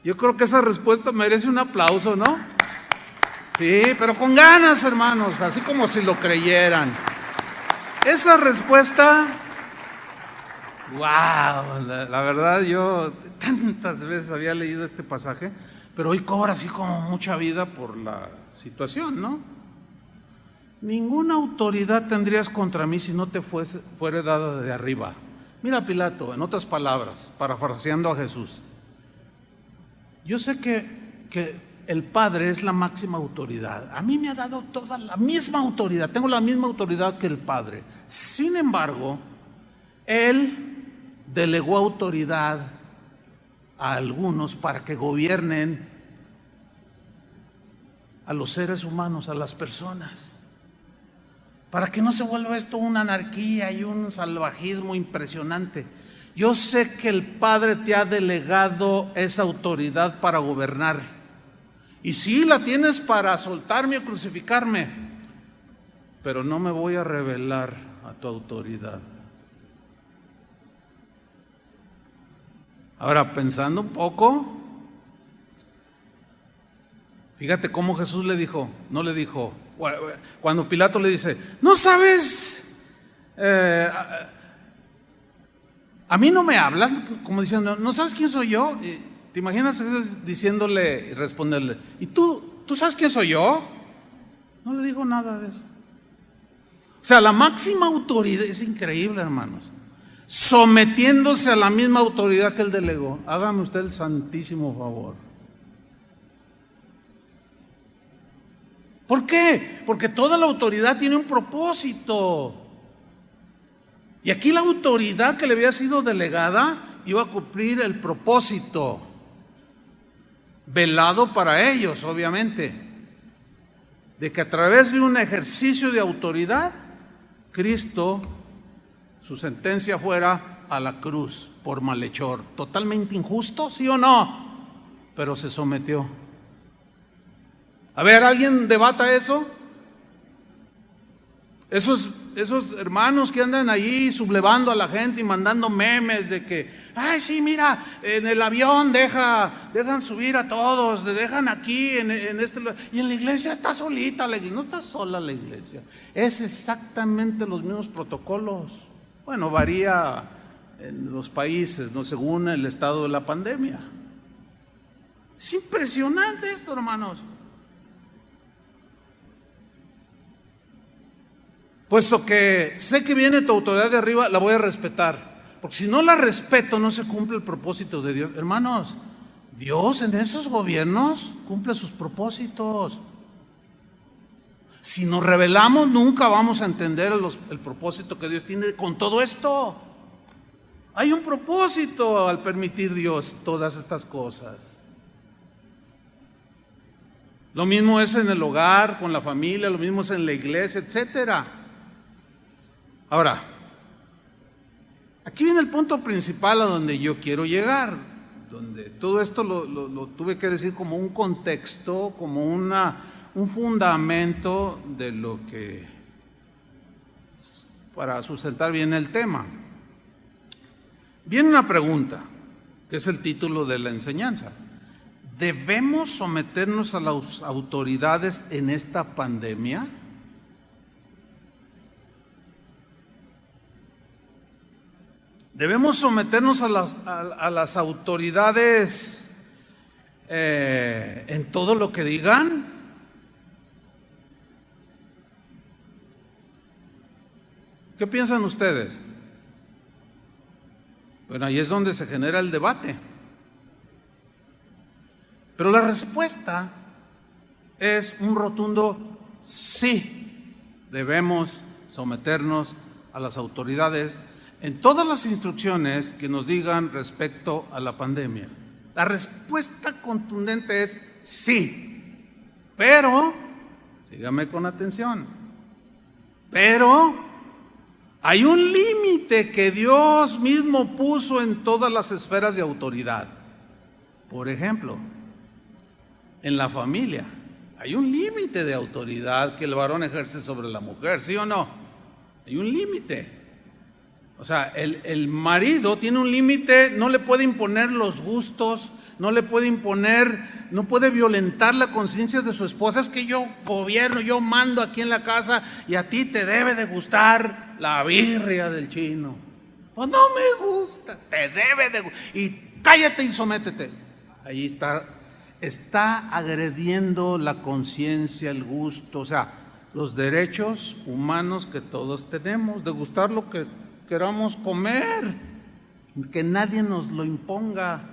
Speaker 1: Yo creo que esa respuesta merece un aplauso, ¿no? Sí, pero con ganas, hermanos, así como si lo creyeran. Esa respuesta, wow, la verdad, yo tantas veces había leído este pasaje, pero hoy cobra así como mucha vida por la situación, ¿no? Ninguna autoridad tendrías contra mí si no te fuere dada de arriba. Mira, Pilato, en otras palabras, parafraseando a Jesús: yo sé que el Padre es la máxima autoridad. A mí me ha dado toda la misma autoridad, tengo la misma autoridad que el Padre. Sin embargo, Él delegó autoridad a algunos para que gobiernen a los seres humanos, a las personas, para que no se vuelva esto una anarquía y un salvajismo impresionante. Yo sé que el Padre te ha delegado esa autoridad para gobernar, y sí la tienes para soltarme o crucificarme, pero no me voy a rebelar a tu autoridad. Ahora, pensando un poco, fíjate cómo Jesús le dijo, no le dijo, cuando Pilato le dice: ¿no sabes A mí no me hablas como diciendo, ¿no sabes quién soy yo? ¿Te imaginas diciéndole y responderle, ¿y tú sabes quién soy yo? No le digo nada de eso. O sea, la máxima autoridad, es increíble, hermanos, sometiéndose a la misma autoridad que él delegó. Hágame usted el santísimo favor. ¿Por qué? Porque toda la autoridad tiene un propósito. Y aquí la autoridad que le había sido delegada iba a cumplir el propósito velado para ellos, obviamente, de que a través de un ejercicio de autoridad, Cristo, su sentencia fuera a la cruz por malhechor. Totalmente injusto, ¿sí o no? Pero se sometió. A ver, ¿alguien debata eso? Esos hermanos que andan ahí sublevando a la gente y mandando memes de que, ay, sí, mira, en el avión dejan subir a todos, dejan aquí en este lugar, y en la iglesia está solita la iglesia. No está sola la iglesia, es exactamente los mismos protocolos. Bueno, varía en los países, ¿no?, según el estado de la pandemia. Es impresionante esto, hermanos. Puesto que sé que viene tu autoridad de arriba, la voy a respetar. Porque si no la respeto, no se cumple el propósito de Dios. Hermanos, Dios en esos gobiernos cumple sus propósitos. Si nos rebelamos, nunca vamos a entender el propósito que Dios tiene con todo esto. Hay un propósito al permitir Dios todas estas cosas. Lo mismo es en el hogar, con la familia, lo mismo es en la iglesia, etcétera. Ahora, aquí viene el punto principal a donde yo quiero llegar, donde todo esto lo tuve que decir como un contexto, como un fundamento de lo que, para sustentar bien el tema. Viene una pregunta, que es el título de la enseñanza. ¿Debemos someternos a las autoridades en esta pandemia? ¿Debemos someternos a las autoridades en todo lo que digan? ¿Qué piensan ustedes? Bueno, ahí es donde se genera el debate. Pero la respuesta es un rotundo sí. Debemos someternos a las autoridades en todas las instrucciones que nos digan respecto a la pandemia. La respuesta contundente es sí, pero, sígame con atención, pero hay un límite que Dios mismo puso en todas las esferas de autoridad. Por ejemplo, en la familia hay un límite de autoridad que el varón ejerce sobre la mujer, ¿sí o no? Hay un límite. O sea, el marido tiene un límite, no le puede imponer los gustos, no le puede imponer, no puede violentar la conciencia de su esposa. Es que yo gobierno, yo mando aquí en la casa y a ti te debe de gustar la birria del chino. Pues no me gusta, te debe de gustar. Y cállate y sométete. Ahí está agrediendo la conciencia, el gusto, o sea, los derechos humanos que todos tenemos, de gustar lo que queramos comer, que nadie nos lo imponga.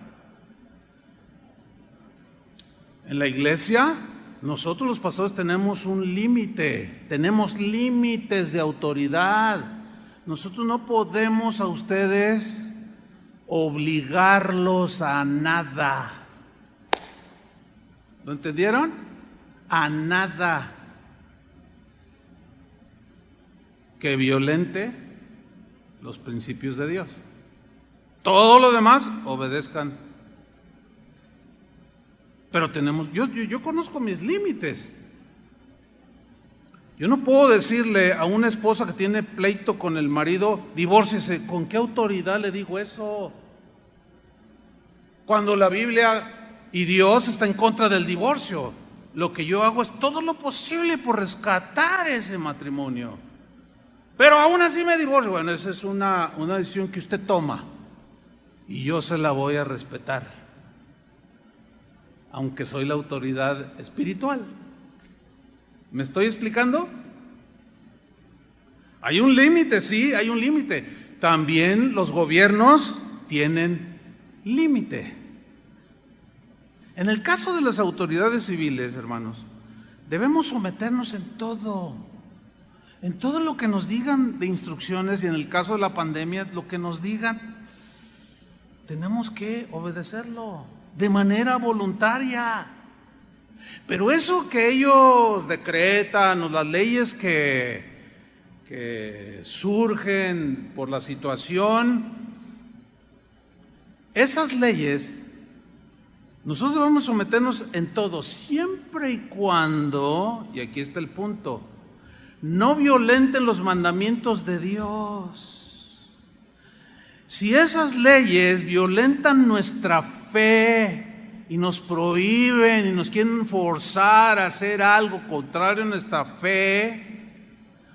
Speaker 1: En la iglesia, nosotros los pastores tenemos un límite, tenemos límites de autoridad. Nosotros no podemos a ustedes obligarlos a nada. ¿Lo entendieron? A nada que violente los principios de Dios. Todo lo demás, obedezcan. Pero yo conozco mis límites. Yo no puedo decirle a una esposa que tiene pleito con el marido, divórciese. ¿Con qué autoridad le digo eso? Cuando la Biblia y Dios está en contra del divorcio. Lo que yo hago es todo lo posible por rescatar ese matrimonio. Pero aún así me divorcio. Bueno, esa es una decisión que usted toma. y yo se la voy a respetar, aunque soy la autoridad espiritual. ¿Me estoy explicando? Hay un límite, sí, hay un límite. También los gobiernos tienen límite. En el caso de las autoridades civiles, hermanos, debemos someternos en todo lo que nos digan de instrucciones, y en el caso de la pandemia, lo que nos digan, tenemos que obedecerlo de manera voluntaria. Pero eso que ellos decretan, o las leyes que surgen por la situación, esas leyes, nosotros debemos someternos en todo, siempre y cuando, y aquí está el punto, no violenten los mandamientos de Dios. Si esas leyes violentan nuestra fe y nos prohíben y nos quieren forzar a hacer algo contrario a nuestra fe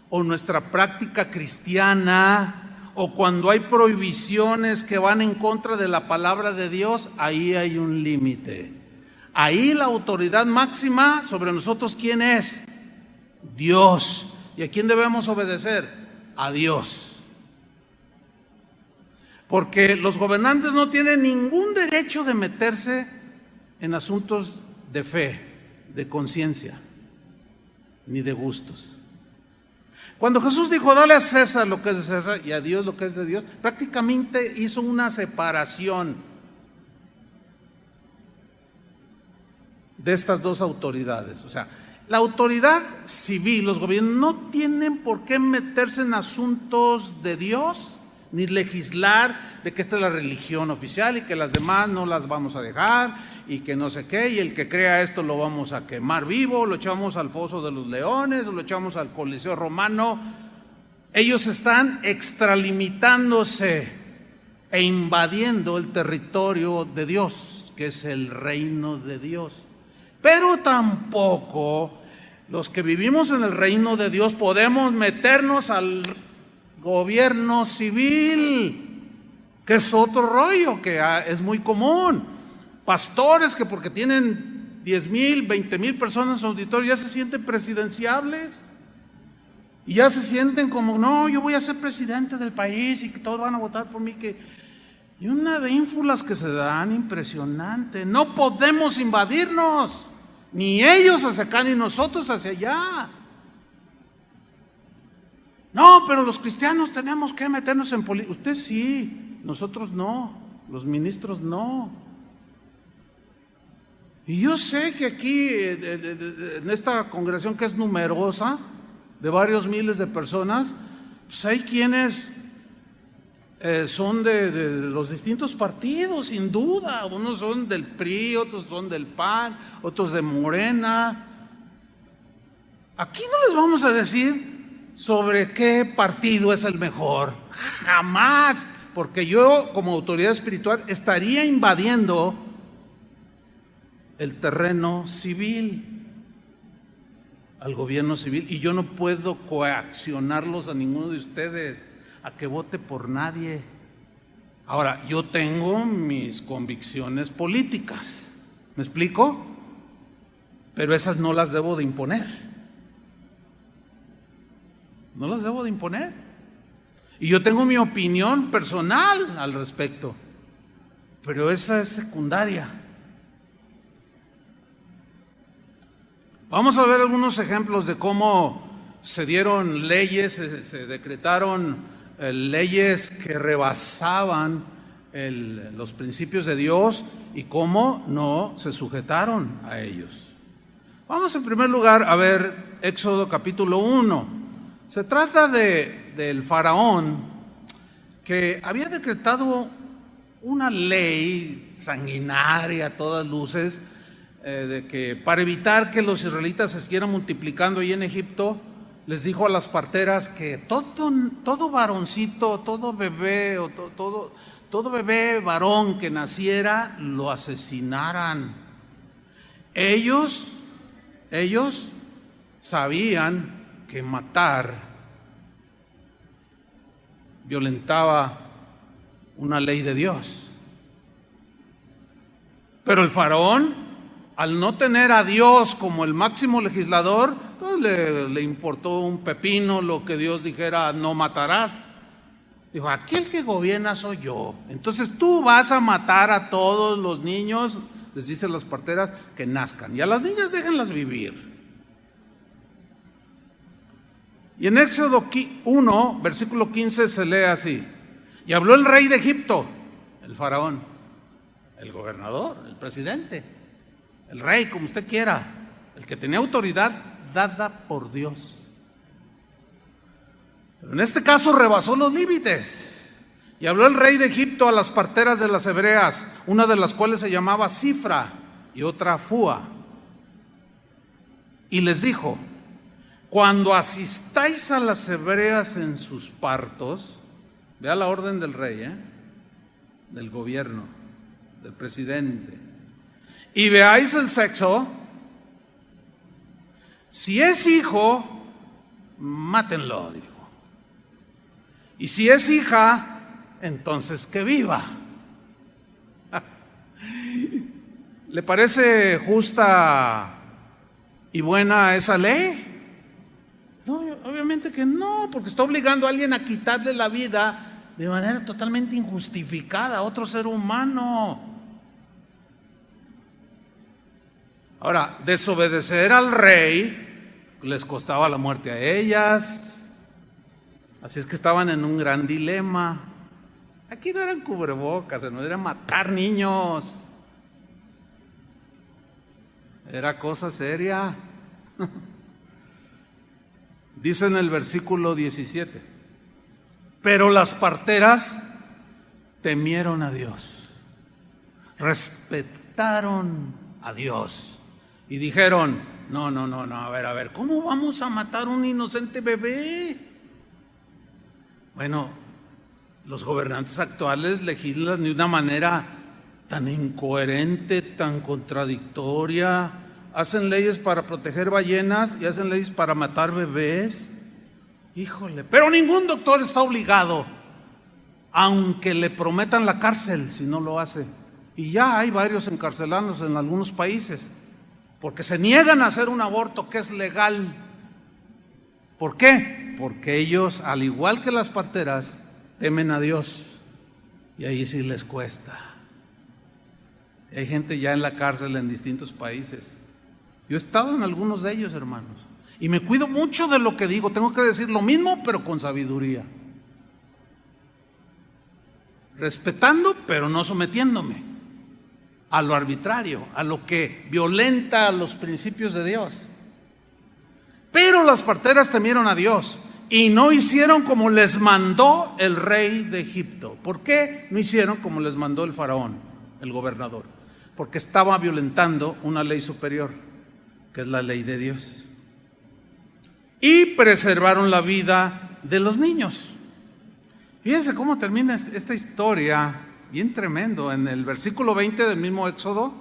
Speaker 1: o nuestra práctica cristiana, o cuando hay prohibiciones que van en contra de la palabra de Dios, ahí hay un límite. Ahí la autoridad máxima sobre nosotros, ¿quién es? Dios. ¿Y a quién debemos obedecer? A Dios. Porque los gobernantes no tienen ningún derecho de meterse en asuntos de fe, de conciencia, ni de gustos. Cuando Jesús dijo, dale a César lo que es de César y a Dios lo que es de Dios, prácticamente hizo una separación de estas dos autoridades. O sea, la autoridad civil, los gobiernos, no tienen por qué meterse en asuntos de Dios, ni legislar de que esta es la religión oficial y que las demás no las vamos a dejar y que no sé qué, y el que crea esto lo vamos a quemar vivo, lo echamos al foso de los leones, o lo echamos al Coliseo Romano. Ellos están extralimitándose e invadiendo el territorio de Dios, que es el reino de Dios. Pero tampoco los que vivimos en el reino de Dios podemos meternos al gobierno civil, que es otro rollo que es muy común. Pastores que porque tienen 10,000, 20,000 personas en su auditorio ya se sienten presidenciables y ya se sienten como, no, yo voy a ser presidente del país y que todos van a votar por mí. Y una de ínfulas que se dan impresionante. No podemos invadirnos, ni ellos hacia acá ni nosotros hacia allá. No, pero los cristianos tenemos que meternos en política. Usted sí, nosotros no, los ministros no. Y yo sé que aquí, en esta congregación que es numerosa, de varios miles de personas, pues hay quienes son de los distintos partidos, sin duda. Unos son del PRI, otros son del PAN, otros de Morena. Aquí no les vamos a decir sobre qué partido es el mejor, jamás, porque yo como autoridad espiritual estaría invadiendo el terreno civil, al gobierno civil, y yo no puedo coaccionarlos a ninguno de ustedes a que vote por nadie. Ahora, yo tengo mis convicciones políticas, ¿me explico? Pero esas no las debo de imponer. No las debo de imponer. Y yo tengo mi opinión personal al respecto, pero esa es secundaria. Vamos a ver algunos ejemplos de cómo se dieron leyes, se decretaron leyes que rebasaban los principios de Dios y cómo no se sujetaron a ellos. Vamos en primer lugar a ver Éxodo capítulo 1. Se trata del faraón que había decretado una ley sanguinaria a todas luces, de que para evitar que los israelitas se siguieran multiplicando ahí en Egipto, les dijo a las parteras que todo varoncito, todo bebé o todo bebé varón que naciera lo asesinaran. Ellos sabían que matar violentaba una ley de Dios. Pero el faraón, al no tener a Dios como el máximo legislador, pues le importó un pepino lo que Dios dijera: no matarás. Dijo: aquí el que gobierna soy yo. Entonces tú vas a matar a todos los niños, les dice a las parteras, que nazcan. Y a las niñas déjenlas vivir. Y en Éxodo 1, versículo 15 se lee así: y habló el rey de Egipto, el faraón, el gobernador, el presidente, el rey, como usted quiera, el que tenía autoridad dada por Dios. Pero en este caso rebasó los límites. Y habló el rey de Egipto a las parteras de las hebreas, una de las cuales se llamaba Cifra y otra Fúa, y les dijo: cuando asistáis a las hebreas en sus partos, vea la orden del rey, del gobierno, del presidente, y veáis el sexo, si es hijo, mátenlo, dijo. Y si es hija, entonces que viva. ¿Le parece justa y buena esa ley? No, obviamente que no, porque está obligando a alguien a quitarle la vida de manera totalmente injustificada a otro ser humano. Ahora, desobedecer al rey les costaba la muerte a ellas, así es que estaban en un gran dilema. Aquí no eran cubrebocas, no era matar niños, era cosa seria. Dice en el versículo 17: pero las parteras temieron a Dios, respetaron a Dios y dijeron: no, a ver, ¿cómo vamos a matar a un inocente bebé? Bueno, los gobernantes actuales legislan de una manera tan incoherente, tan contradictoria. Hacen leyes para proteger ballenas y hacen leyes para matar bebés. Híjole, pero ningún doctor está obligado, aunque le prometan la cárcel si no lo hace. Y ya hay varios encarcelados en algunos países porque se niegan a hacer un aborto que es legal. ¿Por qué? Porque ellos, al igual que las parteras, temen a Dios, y ahí sí les cuesta. Hay gente ya en la cárcel en distintos países. Yo he estado en algunos de ellos, hermanos, y me cuido mucho de lo que digo. Tengo que decir lo mismo, pero con sabiduría, respetando, pero no sometiéndome a lo arbitrario, a lo que violenta los principios de Dios. Pero las parteras temieron a Dios y no hicieron como les mandó el rey de Egipto. ¿Por qué no hicieron como les mandó el faraón, el gobernador? Porque estaba violentando una ley superior, que es la ley de Dios. Y preservaron la vida de los niños. Fíjense cómo termina esta historia, bien tremendo. En el versículo 20 del mismo Éxodo,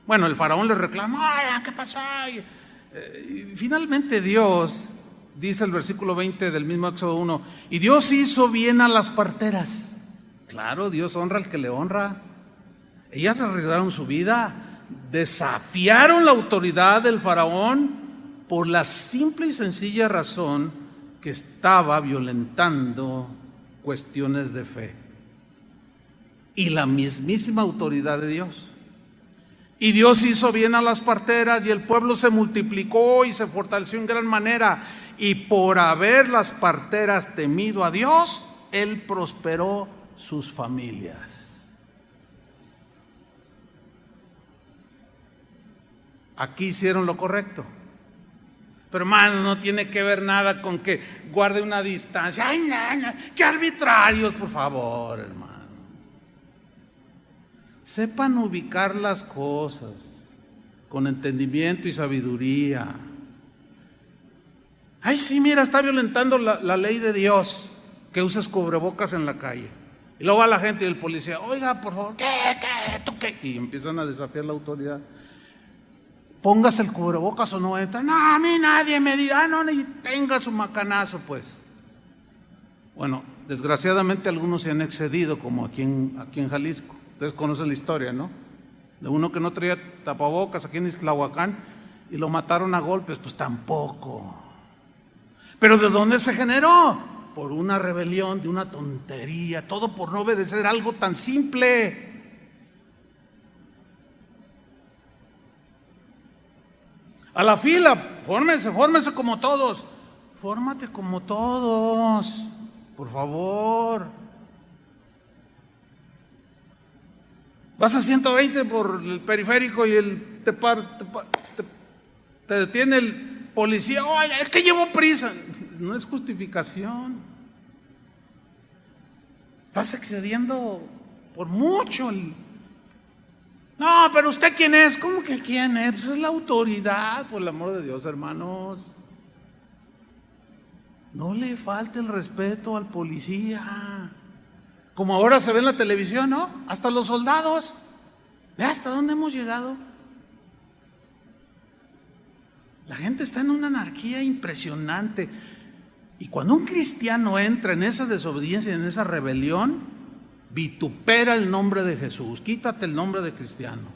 Speaker 1: bueno, el faraón le reclama: ¿qué pasó? Y finalmente Dios, dice el versículo 20 del mismo Éxodo 1, y Dios hizo bien a las parteras. Claro, Dios honra al que le honra. Ellas arriesgaron su vida, desafiaron la autoridad del faraón por la simple y sencilla razón que estaba violentando cuestiones de fe y la mismísima autoridad de Dios. Y Dios hizo bien a las parteras, y el pueblo se multiplicó y se fortaleció en gran manera, y por haber las parteras temido a Dios, Él prosperó sus familias. Aquí hicieron lo correcto. Pero hermano, no tiene que ver nada con que guarde una distancia. Ay, no, qué arbitrarios, por favor, hermano. Sepan ubicar las cosas con entendimiento y sabiduría. Ay, sí, mira, está violentando la ley de Dios, que uses cubrebocas en la calle. Y luego va la gente y el policía: oiga, por favor, ¿qué? ¿Tú qué? Y empiezan a desafiar la autoridad. Póngase el cubrebocas o no entra. No, a mí nadie me diga, no, ni tenga su macanazo, pues. Bueno, desgraciadamente algunos se han excedido, como aquí en Jalisco. Ustedes conocen la historia, ¿no? de uno que no traía tapabocas aquí en Ixtlahuacán y lo mataron a golpes, pues tampoco. ¿Pero de dónde se generó? Por una rebelión, de una tontería, todo por no obedecer algo tan simple. A la fila, fórmese como todos. Fórmate como todos, por favor. Vas a 120 por el periférico y te detiene el policía. Oye, es que llevo prisa. No es justificación. Estás excediendo por mucho. No, pero ¿usted quién es? ¿Cómo que quién es? Pues es la autoridad, por el amor de Dios, hermanos. No le falte el respeto al policía. Como ahora se ve en la televisión, ¿no? Hasta los soldados. ¿Ve hasta dónde hemos llegado? La gente está en una anarquía impresionante. Y cuando un cristiano entra en esa desobediencia, en esa rebelión, vitupera el nombre de Jesús. Quítate el nombre de cristiano.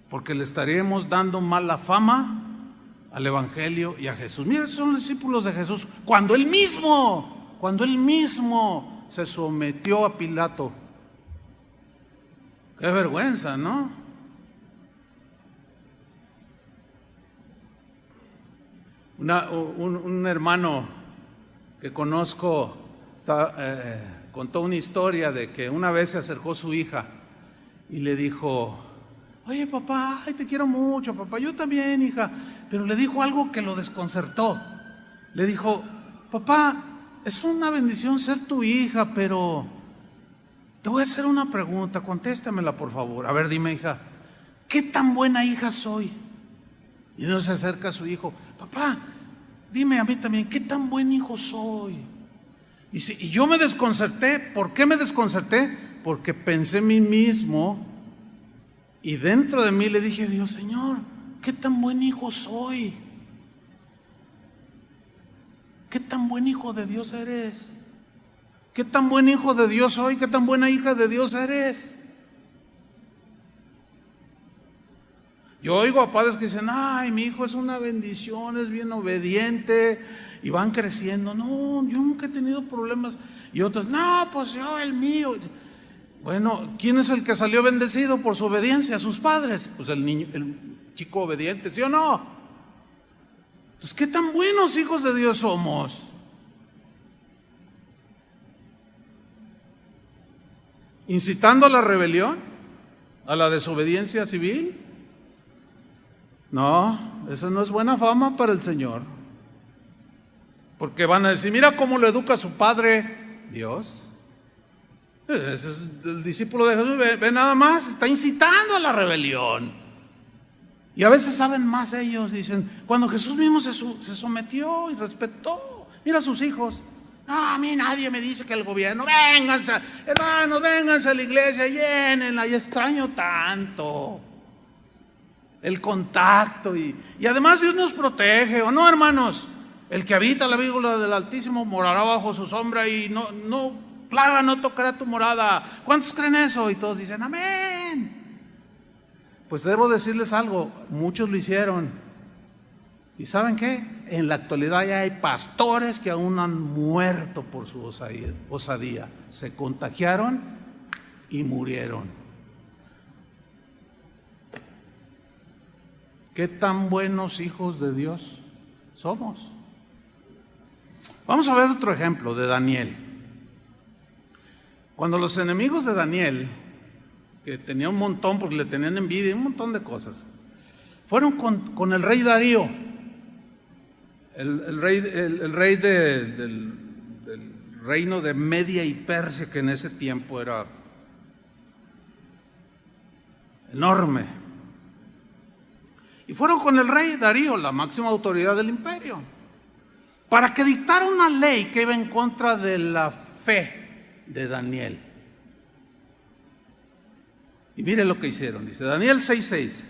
Speaker 1: Porque le estaríamos dando mala fama al Evangelio y a Jesús. Mira, esos son los discípulos de Jesús. Cuando él mismo se sometió a Pilato. Qué vergüenza, ¿no? Un hermano que conozco contó una historia de que una vez se acercó su hija y le dijo: oye papá, ay, te quiero mucho papá, yo también hija. Pero le dijo algo que lo desconcertó. Le dijo: papá, es una bendición ser tu hija, pero te voy a hacer una pregunta, contéstamela por favor. A ver, dime hija, ¿qué tan buena hija soy? Y uno se acerca a su hijo: papá, dime a mí también, ¿qué tan buen hijo soy? Y yo me desconcerté. ¿Por qué me desconcerté? Porque pensé en mí mismo y dentro de mí le dije: Dios, Señor, ¿qué tan buen hijo soy? ¿Qué tan buen hijo de Dios eres? ¿Qué tan buen hijo de Dios soy? ¿Qué tan buena hija de Dios eres? Yo oigo a padres que dicen: ay, mi hijo es una bendición, es bien obediente y van creciendo. No, yo nunca he tenido problemas. Y otros: no, pues yo, el mío. Bueno, ¿quién es el que salió bendecido por su obediencia? A sus padres. Pues el niño, el chico obediente, ¿sí o no? Pues qué tan buenos hijos de Dios somos. ¿Incitando a la rebelión? ¿A la desobediencia civil? No, eso no es buena fama para el Señor. Porque van a decir: mira cómo lo educa su padre Dios. Ese es el discípulo de Jesús. Ve nada más, está incitando a la rebelión. Y a veces saben más ellos. Dicen: cuando Jesús mismo se sometió y respetó. Mira a sus hijos. No, a mí nadie me dice que el gobierno. Vénganse, hermanos, vénganse a la iglesia, llénenla. Y extraño tanto el contacto y además Dios nos protege, ¿o no, hermanos? El que habita la víbora del Altísimo morará bajo su sombra y no plaga no tocará tu morada. ¿Cuántos creen eso? Y todos dicen: amén. Pues debo decirles algo, muchos lo hicieron. ¿Y saben qué? En la actualidad ya hay pastores que aún han muerto por su osadía. Se contagiaron y murieron. ¿Qué tan buenos hijos de Dios somos? Vamos a ver otro ejemplo de Daniel. Cuando los enemigos de Daniel, que tenía un montón porque le tenían envidia y un montón de cosas, fueron con el rey Darío, el rey del reino de Media y Persia, que en ese tiempo era enorme. Y fueron con el rey Darío, la máxima autoridad del imperio, para que dictara una ley que iba en contra de la fe de Daniel. Y mire lo que hicieron, dice Daniel 6:6.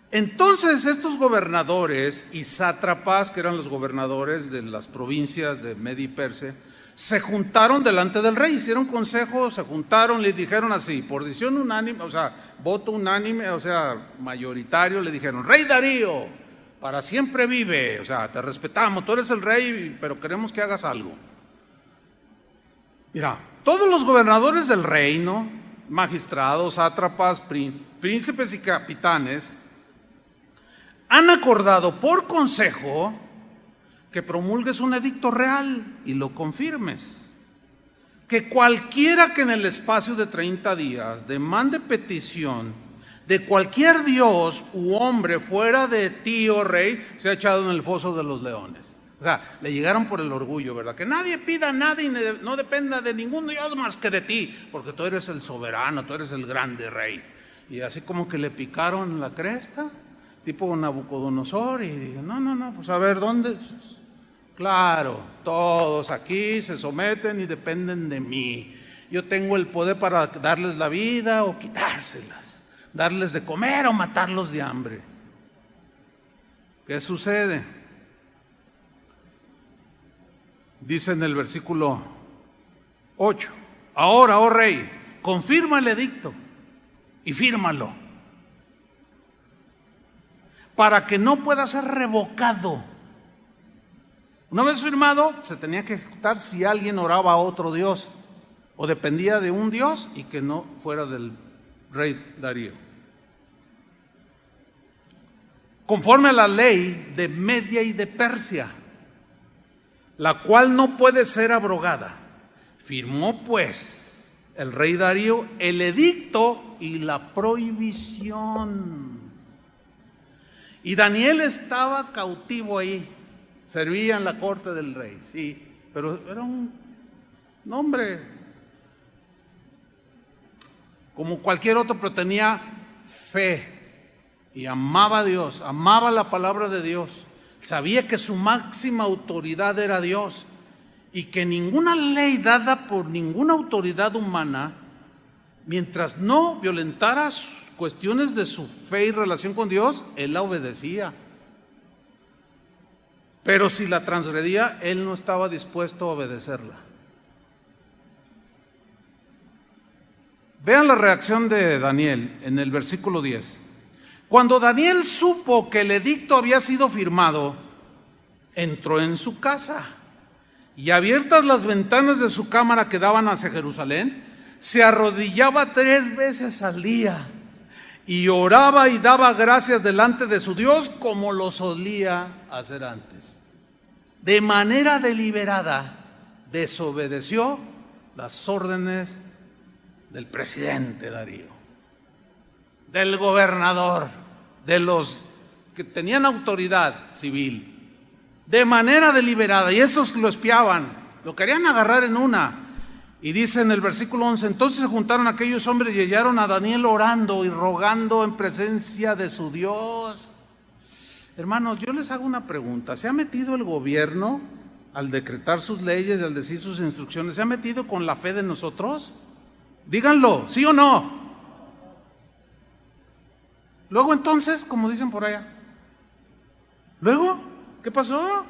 Speaker 1: Entonces estos gobernadores y sátrapas, que eran los gobernadores de las provincias de Media y Persia, se juntaron delante del rey, hicieron consejo, se juntaron, le dijeron así, por decisión unánime, o sea, voto unánime, o sea, mayoritario, le dijeron: Rey Darío, para siempre vive, o sea, te respetamos, tú eres el rey, pero queremos que hagas algo. Mira, todos los gobernadores del reino, magistrados, sátrapas, príncipes y capitanes, han acordado por consejo que promulgues un edicto real y lo confirmes. Que cualquiera que en el espacio de 30 días demande petición de cualquier dios u hombre fuera de ti, oh rey, sea echado en el foso de los leones. O sea, le llegaron por el orgullo, ¿verdad? Que nadie pida nada y no dependa de ningún dios más que de ti, porque tú eres el soberano, tú eres el grande rey. Y así como que le picaron la cresta, tipo Nabucodonosor, y dijo: no, pues a ver, ¿dónde? Claro, todos aquí se someten y dependen de mí. Yo tengo el poder para darles la vida o quitárselas, darles de comer o matarlos de hambre. ¿Qué sucede? Dice en el versículo 8: ahora, oh rey, confirma el edicto y fírmalo, para que no pueda ser revocado. Una vez firmado, se tenía que ejecutar si alguien oraba a otro dios o dependía de un dios y que no fuera del rey Darío. Conforme a la ley de Media y de Persia, la cual no puede ser abrogada, firmó pues el rey Darío el edicto y la prohibición. Y Daniel estaba cautivo ahí. Servía en la corte del rey, sí, pero era un hombre como cualquier otro, pero tenía fe y amaba a Dios, amaba la palabra de Dios. Sabía que su máxima autoridad era Dios y que ninguna ley dada por ninguna autoridad humana, mientras no violentara cuestiones de su fe y relación con Dios, él la obedecía. Pero si la transgredía, él no estaba dispuesto a obedecerla. Vean la reacción de Daniel en el versículo 10. Cuando Daniel supo que el edicto había sido firmado, entró en su casa y, abiertas las ventanas de su cámara que daban hacia Jerusalén, se arrodillaba 3 veces al día y oraba y daba gracias delante de su Dios como lo solía hacer antes. De manera deliberada desobedeció las órdenes del presidente Darío, del gobernador, de los que tenían autoridad civil. De manera deliberada, y estos lo espiaban, lo querían agarrar en una. Y dice en el versículo 11: entonces se juntaron aquellos hombres y hallaron a Daniel orando y rogando en presencia de su Dios. Hermanos, yo les hago una pregunta: ¿se ha metido el gobierno al decretar sus leyes y al decir sus instrucciones? ¿Se ha metido con la fe de nosotros? Díganlo, ¿sí o no? Luego entonces, como dicen por allá, luego, ¿qué pasó?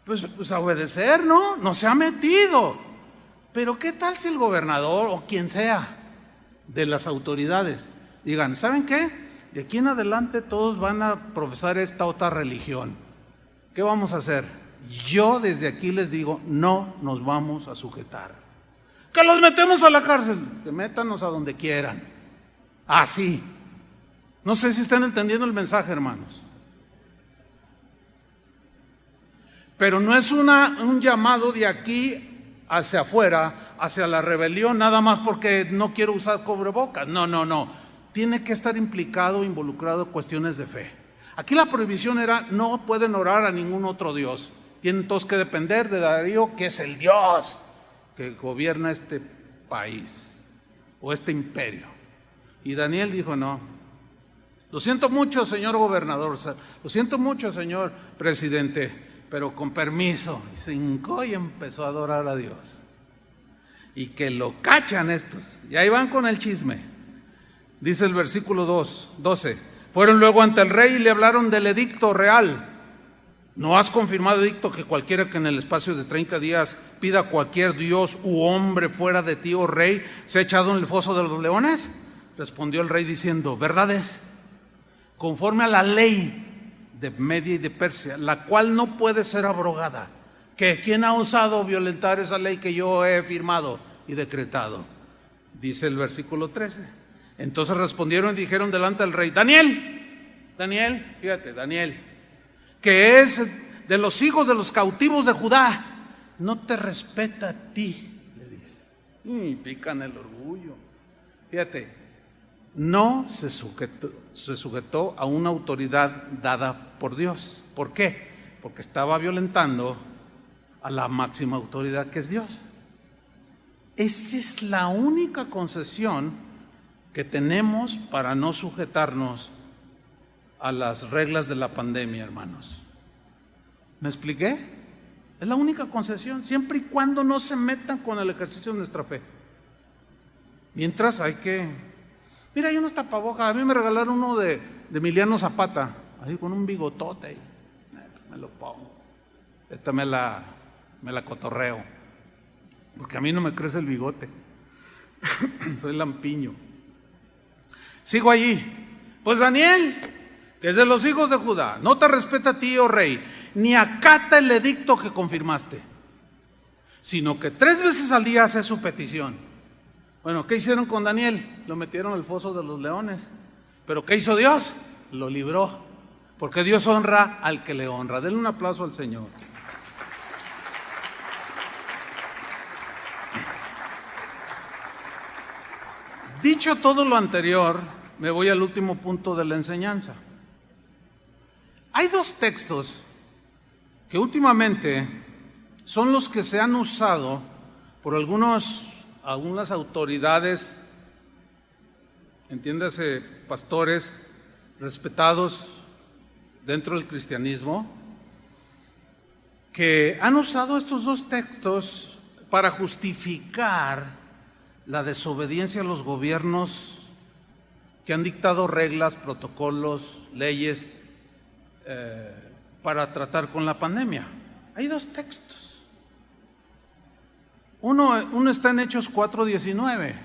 Speaker 1: Pues a obedecer, ¿no? No se ha metido. Pero ¿qué tal si el gobernador o quien sea de las autoridades digan: ¿saben qué? De aquí en adelante todos van a profesar esta otra religión. ¿Qué vamos a hacer? Yo desde aquí les digo: no nos vamos a sujetar. Que los metemos a la cárcel, que métanos a donde quieran. Así. No sé si están entendiendo el mensaje, hermanos. Pero no es un llamado de aquí hacia afuera, hacia la rebelión, nada más porque no quiero usar cubrebocas. No. Tiene que estar implicado, involucrado en cuestiones de fe. Aquí la prohibición era: no pueden orar a ningún otro Dios. Tienen todos que depender de Darío, que es el Dios que gobierna este país o este imperio. Y Daniel dijo: no, lo siento mucho, señor gobernador, lo siento mucho, señor presidente, pero con permiso. Y se hincó y empezó a adorar a Dios. Y que lo cachan estos, y ahí van con el chisme. Dice el versículo 12: fueron luego ante el rey y le hablaron del edicto real ¿No has confirmado edicto que cualquiera que en el espacio de 30 días pida a cualquier dios u hombre fuera de ti, oh rey, sea echado en el foso de los leones? Respondió el rey diciendo: verdad es, conforme a la ley de Media y de Persia, la cual no puede ser abrogada. ¿Que quién ha osado violentar esa ley que yo he firmado y decretado? Dice el versículo 13. Entonces respondieron y dijeron delante del rey: Daniel, fíjate, Daniel, que es de los hijos de los cautivos de Judá, no te respeta a ti, le dice. Y pican el orgullo. Fíjate, no se sujetó a una autoridad dada por Dios. ¿Por qué? Porque estaba violentando a la máxima autoridad, que es Dios. Esa es la única concesión que tenemos para no sujetarnos a las reglas de la pandemia, hermanos. ¿Me expliqué? Es la única concesión, siempre y cuando no se metan con el ejercicio de nuestra fe. Mientras hay que... Mira, hay unos tapabocas. A mí me regalaron uno de Emiliano Zapata, ahí con un bigotote ahí. Me lo pongo. Esta me la cotorreo, porque a mí no me crece el bigote. Soy lampiño. Sigo allí. Pues Daniel, que es de los hijos de Judá, no te respeta a ti, oh rey, ni acata el edicto que confirmaste, sino que 3 veces al día hace su petición. Bueno, ¿qué hicieron con Daniel? Lo metieron al foso de los leones. ¿Pero qué hizo Dios? Lo libró, porque Dios honra al que le honra. Denle un aplauso al Señor. Dicho todo lo anterior, me voy al último punto de la enseñanza. Hay 2 textos que últimamente son los que se han usado por algunas autoridades, entiéndase, pastores respetados dentro del cristianismo, que han usado estos 2 textos para justificar la desobediencia a los gobiernos que han dictado reglas, protocolos, leyes para tratar con la pandemia. Hay 2 textos. Uno está en Hechos 4:19.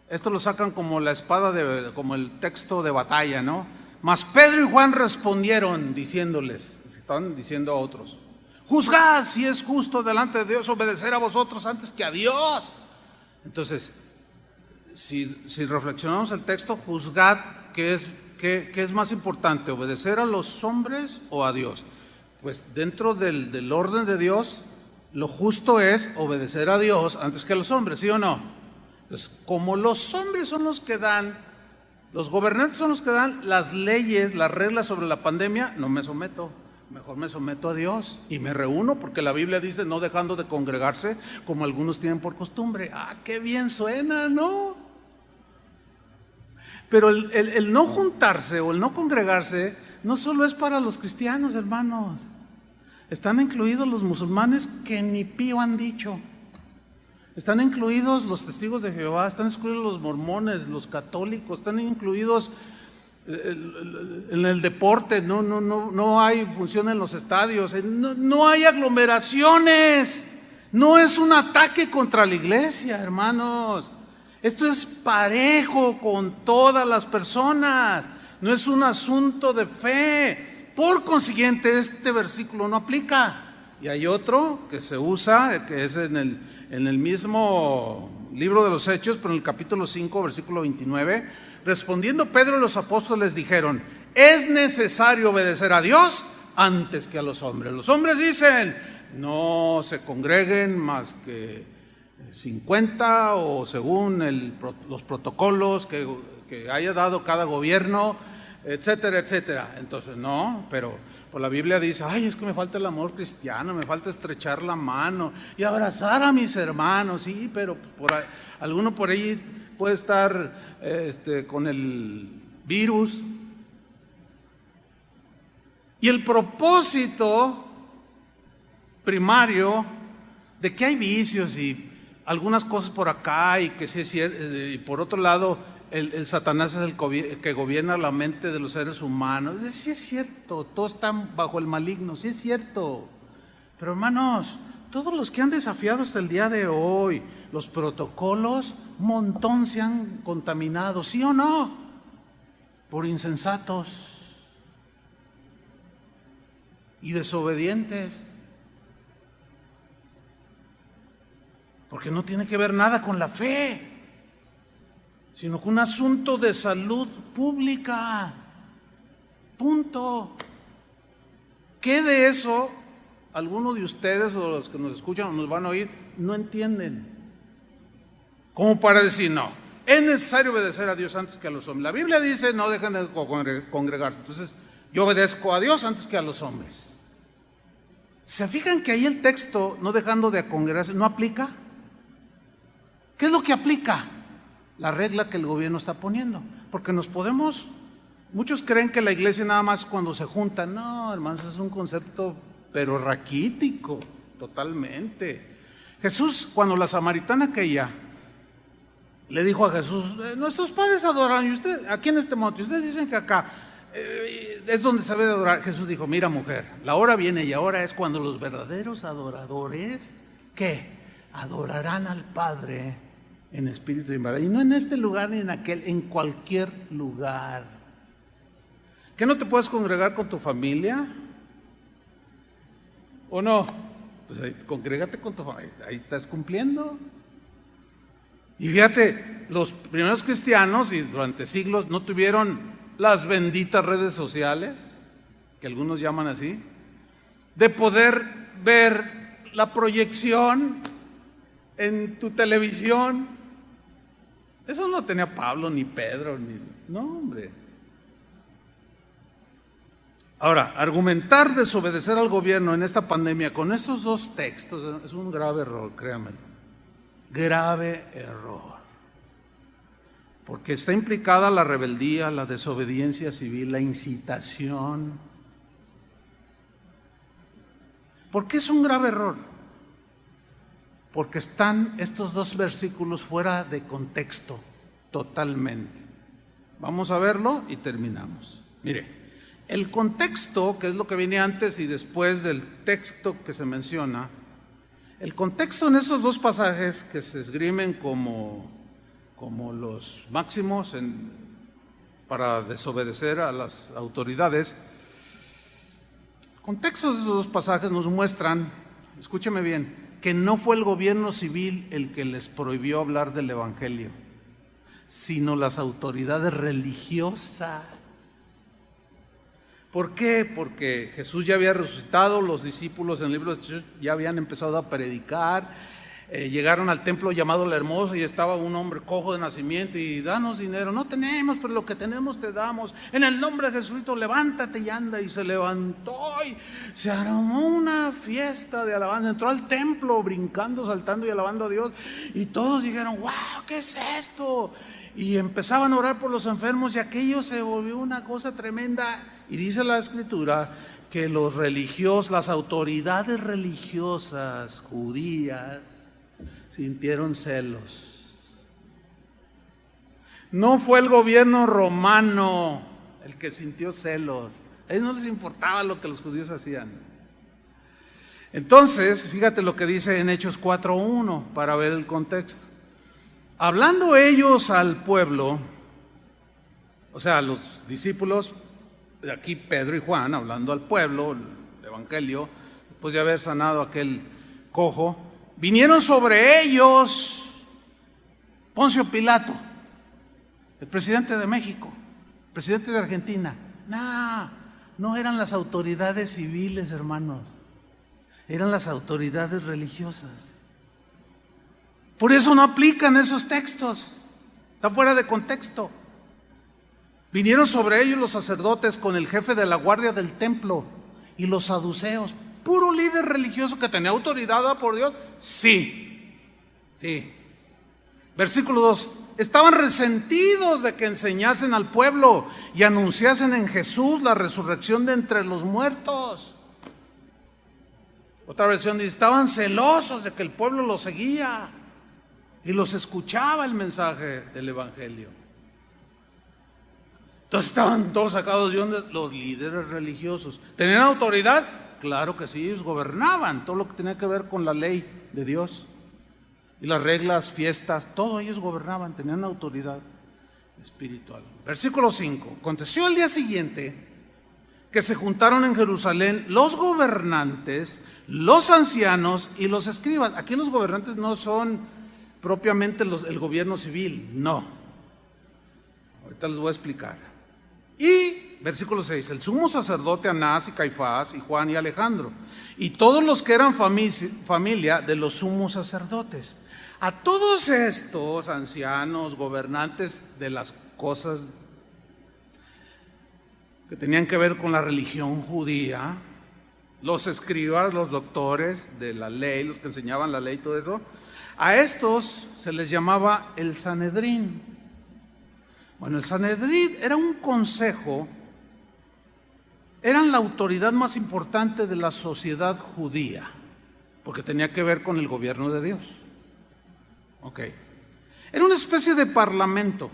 Speaker 1: Esto lo sacan como la espada, como el texto de batalla, ¿no? Mas Pedro y Juan respondieron diciéndoles, están diciendo a otros: juzgad si es justo delante de Dios obedecer a vosotros antes que a Dios. Entonces, si reflexionamos el texto, juzgad, ¿qué es más importante? ¿Obedecer a los hombres o a Dios? Pues dentro del orden de Dios, lo justo es obedecer a Dios antes que a los hombres, ¿sí o no? Entonces, como los hombres son los que dan, los gobernantes son los que dan las leyes, las reglas sobre la pandemia, no me someto. Mejor me someto a Dios y me reúno, porque la Biblia dice: no dejando de congregarse como algunos tienen por costumbre. Ah, qué bien suena, ¿no? Pero el no juntarse o el no congregarse no solo es para los cristianos, hermanos. Están incluidos los musulmanes, que ni pío han dicho. Están incluidos los testigos de Jehová, están incluidos los mormones, los católicos, están incluidos en el deporte. No hay función en los estadios, no hay aglomeraciones. No es un ataque contra la iglesia, hermanos. Esto es parejo con todas las personas, no es un asunto de fe. Por consiguiente, este versículo no aplica. Y hay otro que se usa, que es en el mismo libro de los Hechos, pero en el capítulo 5, versículo 29. Respondiendo Pedro y los apóstoles dijeron: es necesario obedecer a Dios antes que a los hombres. Los hombres dicen: no se congreguen más que 50 o según los protocolos que haya dado cada gobierno, etcétera, etcétera. Entonces no, pero pues la Biblia dice: ay, es que me falta el amor cristiano, me falta estrechar la mano y abrazar a mis hermanos. Sí, pero alguno por ahí puede estar con el virus. Y el propósito primario de que hay vicios y algunas cosas por acá, y que sí es cierto, y por otro lado el Satanás es el que gobierna la mente de los seres humanos. Sí es cierto, todos están bajo el maligno, sí es cierto. Pero hermanos, todos los que han desafiado hasta el día de hoy los protocolos, un montón se han contaminado, ¿sí o no? Por insensatos y desobedientes. Porque no tiene que ver nada con la fe, sino con un asunto de salud pública. Punto. ¿Qué de eso algunos de ustedes o los que nos escuchan o nos van a oír no entienden? Como para decir, no, es necesario obedecer a Dios antes que a los hombres. La Biblia dice, no dejen de congregarse. Entonces, yo obedezco a Dios antes que a los hombres. ¿Se fijan que ahí el texto, no dejando de congregarse, no aplica? ¿Qué es lo que aplica? La regla que el gobierno está poniendo. Porque muchos creen que la iglesia nada más cuando se juntan. No, hermanos, es un concepto pero raquítico, totalmente. Jesús, cuando la samaritana aquella le dijo a Jesús, nuestros padres adoran, y usted, aquí en este monte, ustedes dicen que acá es donde se debe de adorar. Jesús dijo, mira mujer, la hora viene y ahora es cuando los verdaderos adoradores, ¿qué? Adorarán al Padre en espíritu y en verdad. Y no en este lugar ni en aquel, en cualquier lugar. ¿Que no te puedes congregar con tu familia? ¿O no? Pues ahí, congrégate con tu familia, ahí estás cumpliendo. Y fíjate, los primeros cristianos y durante siglos no tuvieron las benditas redes sociales, que algunos llaman así, de poder ver la proyección en tu televisión. Eso no tenía Pablo ni Pedro, no, hombre. Ahora, argumentar desobedecer al gobierno en esta pandemia con estos dos textos es un grave error, créanme. Grave error. Porque está implicada la rebeldía, la desobediencia civil, la incitación. ¿Por qué es un grave error? Porque están estos dos versículos fuera de contexto, totalmente. Vamos a verlo y terminamos. Mire, el contexto, que es lo que viene antes y después del texto que se menciona, el contexto en estos dos pasajes que se esgrimen como los máximos para desobedecer a las autoridades, el contexto de esos dos pasajes nos muestran, escúcheme bien, que no fue el gobierno civil el que les prohibió hablar del Evangelio, sino las autoridades religiosas. ¿Por qué? Porque Jesús ya había resucitado, los discípulos en el libro de Hechos ya habían empezado a predicar, llegaron al templo llamado La Hermosa y estaba un hombre cojo de nacimiento y danos dinero. No tenemos, pero lo que tenemos te damos. En el nombre de Jesucristo, levántate y anda. Y se levantó y se armó una fiesta de alabanza. Entró al templo brincando, saltando y alabando a Dios. Y todos dijeron, wow, ¿qué es esto? Y empezaban a orar por los enfermos y aquello se volvió una cosa tremenda. Y dice la Escritura que los religiosos, las autoridades religiosas judías sintieron celos. No fue el gobierno romano el que sintió celos. A ellos no les importaba lo que los judíos hacían. Entonces, fíjate lo que dice en Hechos 4:1 para ver el contexto. Hablando ellos al pueblo, o sea, los discípulos, de aquí Pedro y Juan, hablando al pueblo, el Evangelio, después de haber sanado a aquel cojo, vinieron sobre ellos Poncio Pilato, el presidente de México, el presidente de Argentina. No eran las autoridades civiles, hermanos, eran las autoridades religiosas. Por eso no aplican esos textos, está fuera de contexto. Vinieron sobre ellos los sacerdotes con el jefe de la guardia del templo y los saduceos, puro líder religioso que tenía autoridad dada por Dios. Sí. Versículo 2, estaban resentidos de que enseñasen al pueblo y anunciasen en Jesús la resurrección de entre los muertos. Otra versión dice, estaban celosos de que el pueblo los seguía y los escuchaba el mensaje del Evangelio. Entonces estaban todos sacados de onda los líderes religiosos. ¿Tenían autoridad? Claro que sí, ellos gobernaban todo lo que tenía que ver con la ley de Dios y las reglas, fiestas, todo ellos gobernaban, tenían autoridad espiritual. Versículo 5. Aconteció al día siguiente que se juntaron en Jerusalén los gobernantes, los ancianos y los escribas. Aquí los gobernantes no son propiamente el gobierno civil, no. Ahorita les voy a explicar. Y versículo 6, el sumo sacerdote Anás y Caifás y Juan y Alejandro y todos los que eran familia de los sumos sacerdotes. A todos estos ancianos, gobernantes de las cosas que tenían que ver con la religión judía, los escribas, los doctores de la ley, los que enseñaban la ley y todo eso, a estos se les llamaba el Sanedrín. Bueno, el Sanedrín era un consejo, eran la autoridad más importante de la sociedad judía, porque tenía que ver con el gobierno de Dios. Ok. Era una especie de parlamento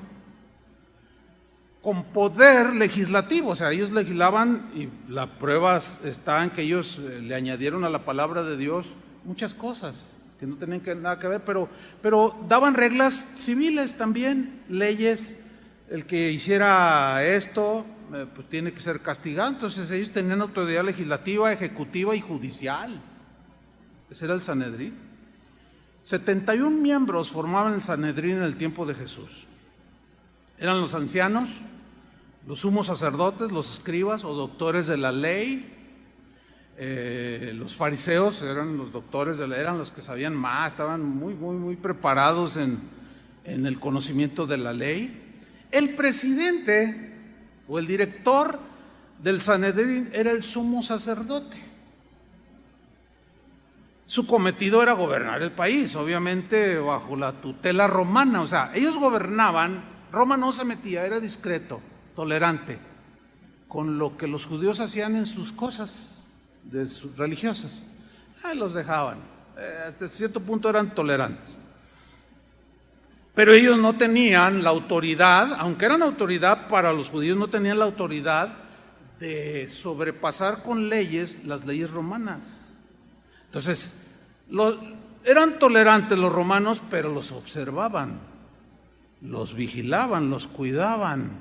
Speaker 1: con poder legislativo, o sea, ellos legislaban y la prueba está en que ellos le añadieron a la palabra de Dios muchas cosas que no tenían nada que ver, pero daban reglas civiles también, leyes. El que hiciera esto, pues tiene que ser castigado. Entonces ellos tenían autoridad legislativa, ejecutiva y judicial. Ese era el Sanedrín. 71 miembros formaban el Sanedrín en el tiempo de Jesús. Eran los ancianos, los sumos sacerdotes, los escribas o doctores de la ley. Los fariseos eran los doctores de la ley, eran los que sabían más, estaban muy preparados en el conocimiento de la ley. El presidente o el director del Sanedrín era el sumo sacerdote. Su cometido era gobernar el país, obviamente bajo la tutela romana. O sea, ellos gobernaban, Roma no se metía, era discreto, tolerante con lo que los judíos hacían en sus cosas religiosas. Los dejaban, hasta cierto punto eran tolerantes. Pero ellos no tenían la autoridad, aunque eran autoridad para los judíos, no tenían la autoridad de sobrepasar con leyes las leyes romanas. Entonces, eran tolerantes los romanos, pero los observaban, los vigilaban, los cuidaban,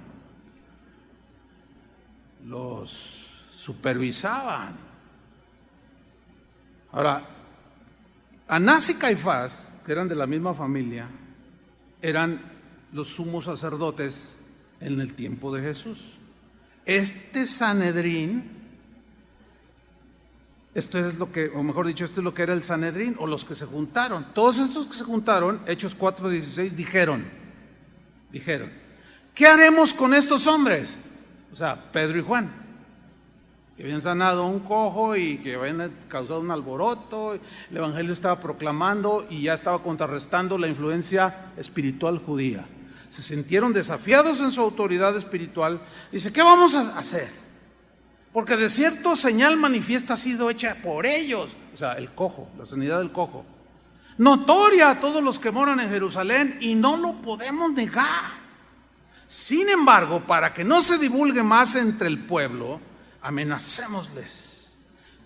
Speaker 1: los supervisaban. Ahora, Anás y Caifás, que eran de la misma familia, eran los sumos sacerdotes en el tiempo de Jesús. Este Sanedrín, esto es lo que, o mejor dicho, esto es lo que era el Sanedrín, o los que se juntaron. Todos estos que se juntaron, Hechos 4:16, dijeron, ¿qué haremos con estos hombres? O sea, Pedro y Juan, que habían sanado a un cojo y que habían causado un alboroto, el evangelio estaba proclamando y ya estaba contrarrestando la influencia espiritual judía. Se sintieron desafiados en su autoridad espiritual. Dice, ¿qué vamos a hacer? Porque de cierto señal manifiesta ha sido hecha por ellos, o sea, el cojo, la sanidad del cojo, notoria a todos los que moran en Jerusalén, y no lo podemos negar. Sin embargo, para que no se divulgue más entre el pueblo, amenacémosles,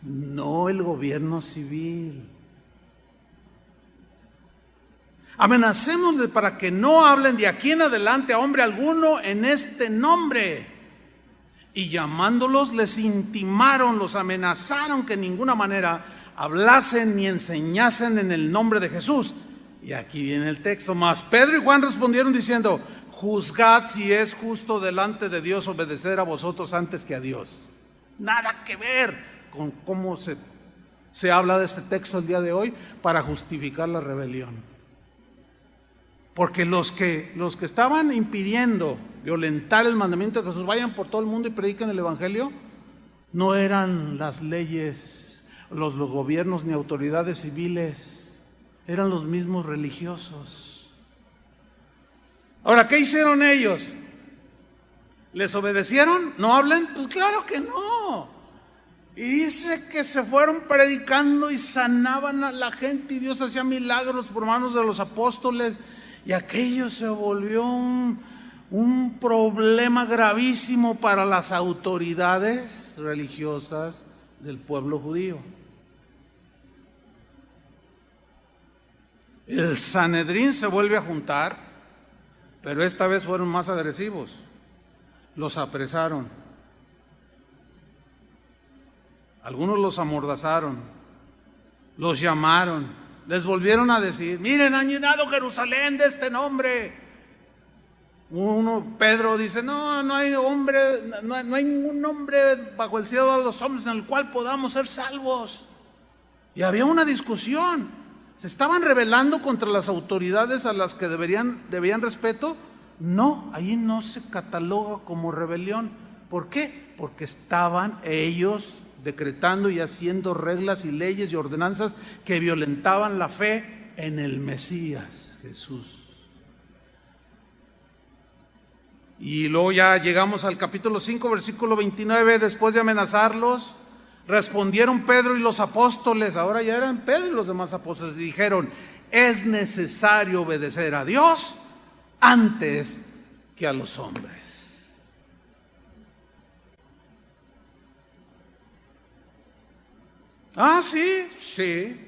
Speaker 1: no el gobierno civil. Amenacémosles para que no hablen de aquí en adelante a hombre alguno en este nombre. Y llamándolos les intimaron, los amenazaron que en ninguna manera hablasen ni enseñasen en el nombre de Jesús. Y aquí viene el texto. Mas Pedro y Juan respondieron diciendo, juzgad si es justo delante de Dios obedecer a vosotros antes que a Dios. Nada que ver con cómo se habla de este texto el día de hoy para justificar la rebelión. Porque los que estaban impidiendo violentar el mandamiento de Jesús, vayan por todo el mundo y prediquen el evangelio, no eran las leyes, los gobiernos ni autoridades civiles, eran los mismos religiosos. Ahora, ¿qué hicieron ellos? ¿Les obedecieron? ¿No hablen? Pues claro que no. Y dice que se fueron predicando y sanaban a la gente y Dios hacía milagros por manos de los apóstoles. Y aquello se volvió un problema gravísimo para las autoridades religiosas del pueblo judío. El Sanedrín se vuelve a juntar, pero esta vez fueron más agresivos. Los apresaron. Algunos los amordazaron, los llamaron, les volvieron a decir: miren, han llenado Jerusalén de este nombre. Pedro dice: no hay hombre, no hay ningún nombre bajo el cielo de los hombres en el cual podamos ser salvos. Y había una discusión. ¿Se estaban rebelando contra las autoridades a las que debían respeto? No, ahí no se cataloga como rebelión. ¿Por qué? Porque estaban ellos decretando y haciendo reglas y leyes y ordenanzas que violentaban la fe en el Mesías, Jesús. Y luego ya llegamos al capítulo 5, versículo 29, después de amenazarlos, respondieron Pedro y los apóstoles, ahora ya eran Pedro y los demás apóstoles, y dijeron: es necesario obedecer a Dios antes que a los hombres. Sí,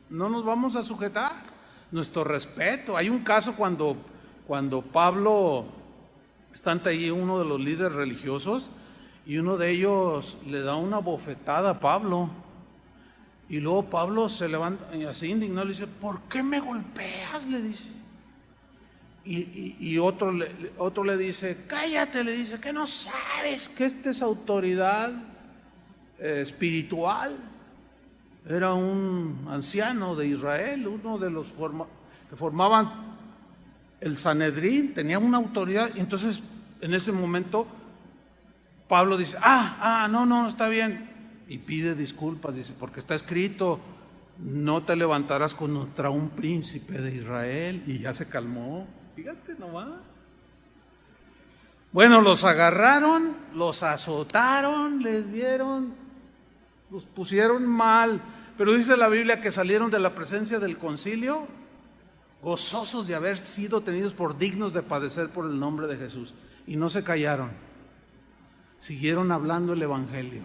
Speaker 1: no nos vamos a sujetar. Nuestro respeto. Hay un caso cuando Pablo está ante ahí uno de los líderes religiosos, y uno de ellos le da una bofetada a Pablo, y luego Pablo se levanta así indignado, le dice: ¿por qué me golpeas?, le dice. Y otro le dice: cállate, le dice, que no sabes que esta es autoridad espiritual. Era un anciano de Israel, uno de los que formaban el Sanedrín, tenía una autoridad. Y entonces en ese momento Pablo dice: no, está bien, y pide disculpas, dice: porque está escrito, no te levantarás contra un príncipe de Israel. Y ya se calmó, fíjate nomás. Bueno, los agarraron, los azotaron, los pusieron mal, pero dice la Biblia que salieron de la presencia del concilio gozosos de haber sido tenidos por dignos de padecer por el nombre de Jesús. Y no se callaron, siguieron hablando el evangelio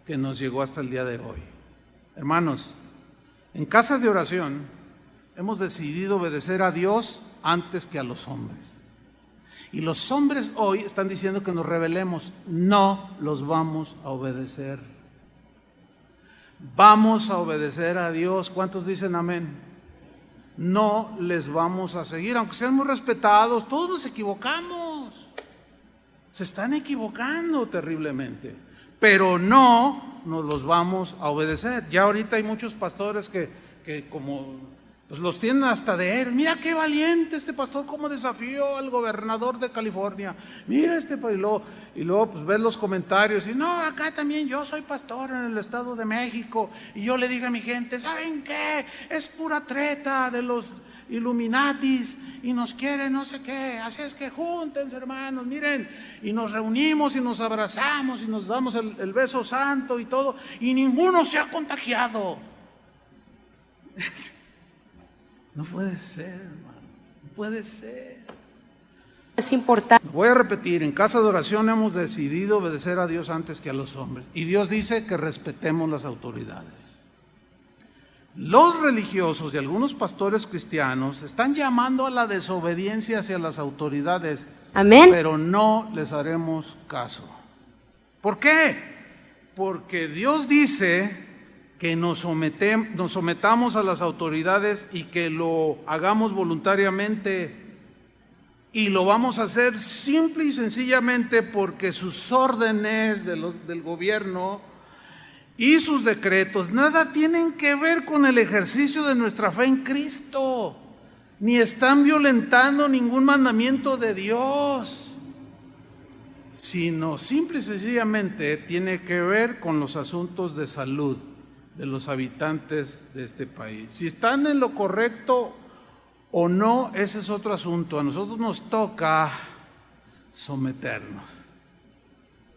Speaker 1: que nos llegó hasta el día de hoy. Hermanos, en casa de oración hemos decidido obedecer a Dios antes que a los hombres. Y los hombres hoy están diciendo que nos rebelemos. No los vamos a obedecer. Vamos a obedecer a Dios. ¿Cuántos dicen amén? No les vamos a seguir, aunque sean muy respetados. Todos nos equivocamos. Se están equivocando terriblemente, pero no nos los vamos a obedecer. Ya ahorita hay muchos pastores que como pues los tienen hasta de él. Mira qué valiente este pastor, cómo desafió al gobernador de California. Mira y luego pues ves los comentarios y no, acá también yo soy pastor en el Estado de México y yo le digo a mi gente: ¿saben qué? Es pura treta de los Illuminatis y nos quieren no sé qué, así es que júntense, hermanos, miren, y nos reunimos y nos abrazamos y nos damos el beso santo y todo, y ninguno se ha contagiado. No puede ser, hermanos, no puede ser.
Speaker 2: Es importante.
Speaker 1: Voy a repetir: en casa de oración hemos decidido obedecer a Dios antes que a los hombres, y Dios dice que respetemos las autoridades. Los religiosos y algunos pastores cristianos están llamando a la desobediencia hacia las autoridades.
Speaker 2: Amén.
Speaker 1: Pero no les haremos caso. ¿Por qué? Porque Dios dice que nos sometamos a las autoridades y que lo hagamos voluntariamente, y lo vamos a hacer simple y sencillamente porque sus órdenes del gobierno y sus decretos nada tienen que ver con el ejercicio de nuestra fe en Cristo, ni están violentando ningún mandamiento de Dios, sino simple y sencillamente tiene que ver con los asuntos de salud de los habitantes de este país. Si están en lo correcto o no, ese es otro asunto. A nosotros nos toca someternos.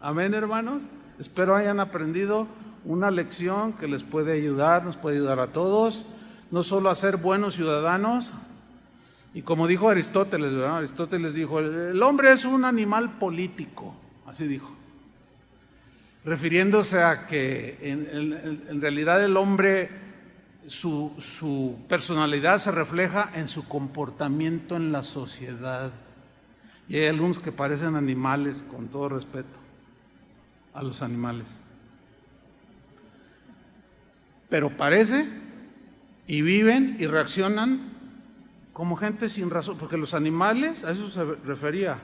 Speaker 1: Amén, hermanos. Espero hayan aprendido una lección que les puede ayudar, nos puede ayudar a todos, no solo a ser buenos ciudadanos, Y como dijo Aristóteles, ¿verdad? Aristóteles dijo, el hombre es un animal político, así dijo, refiriéndose a que en realidad el hombre, su personalidad se refleja en su comportamiento en la sociedad. Y hay algunos que parecen animales, con todo respeto a los animales. Pero parece y viven y reaccionan como gente sin razón, porque los animales, a eso se refería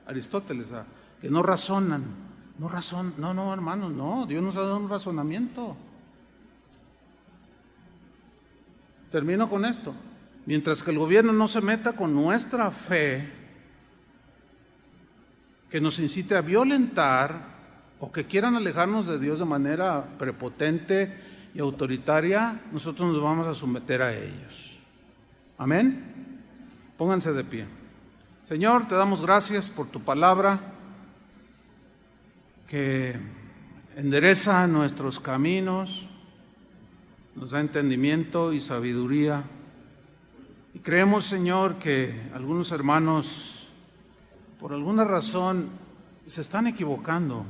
Speaker 1: Aristóteles, a que no razonan, no, hermanos, no, Dios nos ha dado un razonamiento. Termino con esto. Mientras que el gobierno no se meta con nuestra fe, que nos incite a violentar o que quieran alejarnos de Dios de manera prepotente y autoritaria, nosotros nos vamos a someter a ellos. Amén. Pónganse de pie. Señor, te damos gracias por tu palabra que endereza nuestros caminos, nos da entendimiento y sabiduría. Y creemos, Señor, que algunos hermanos, por alguna razón, se están equivocando.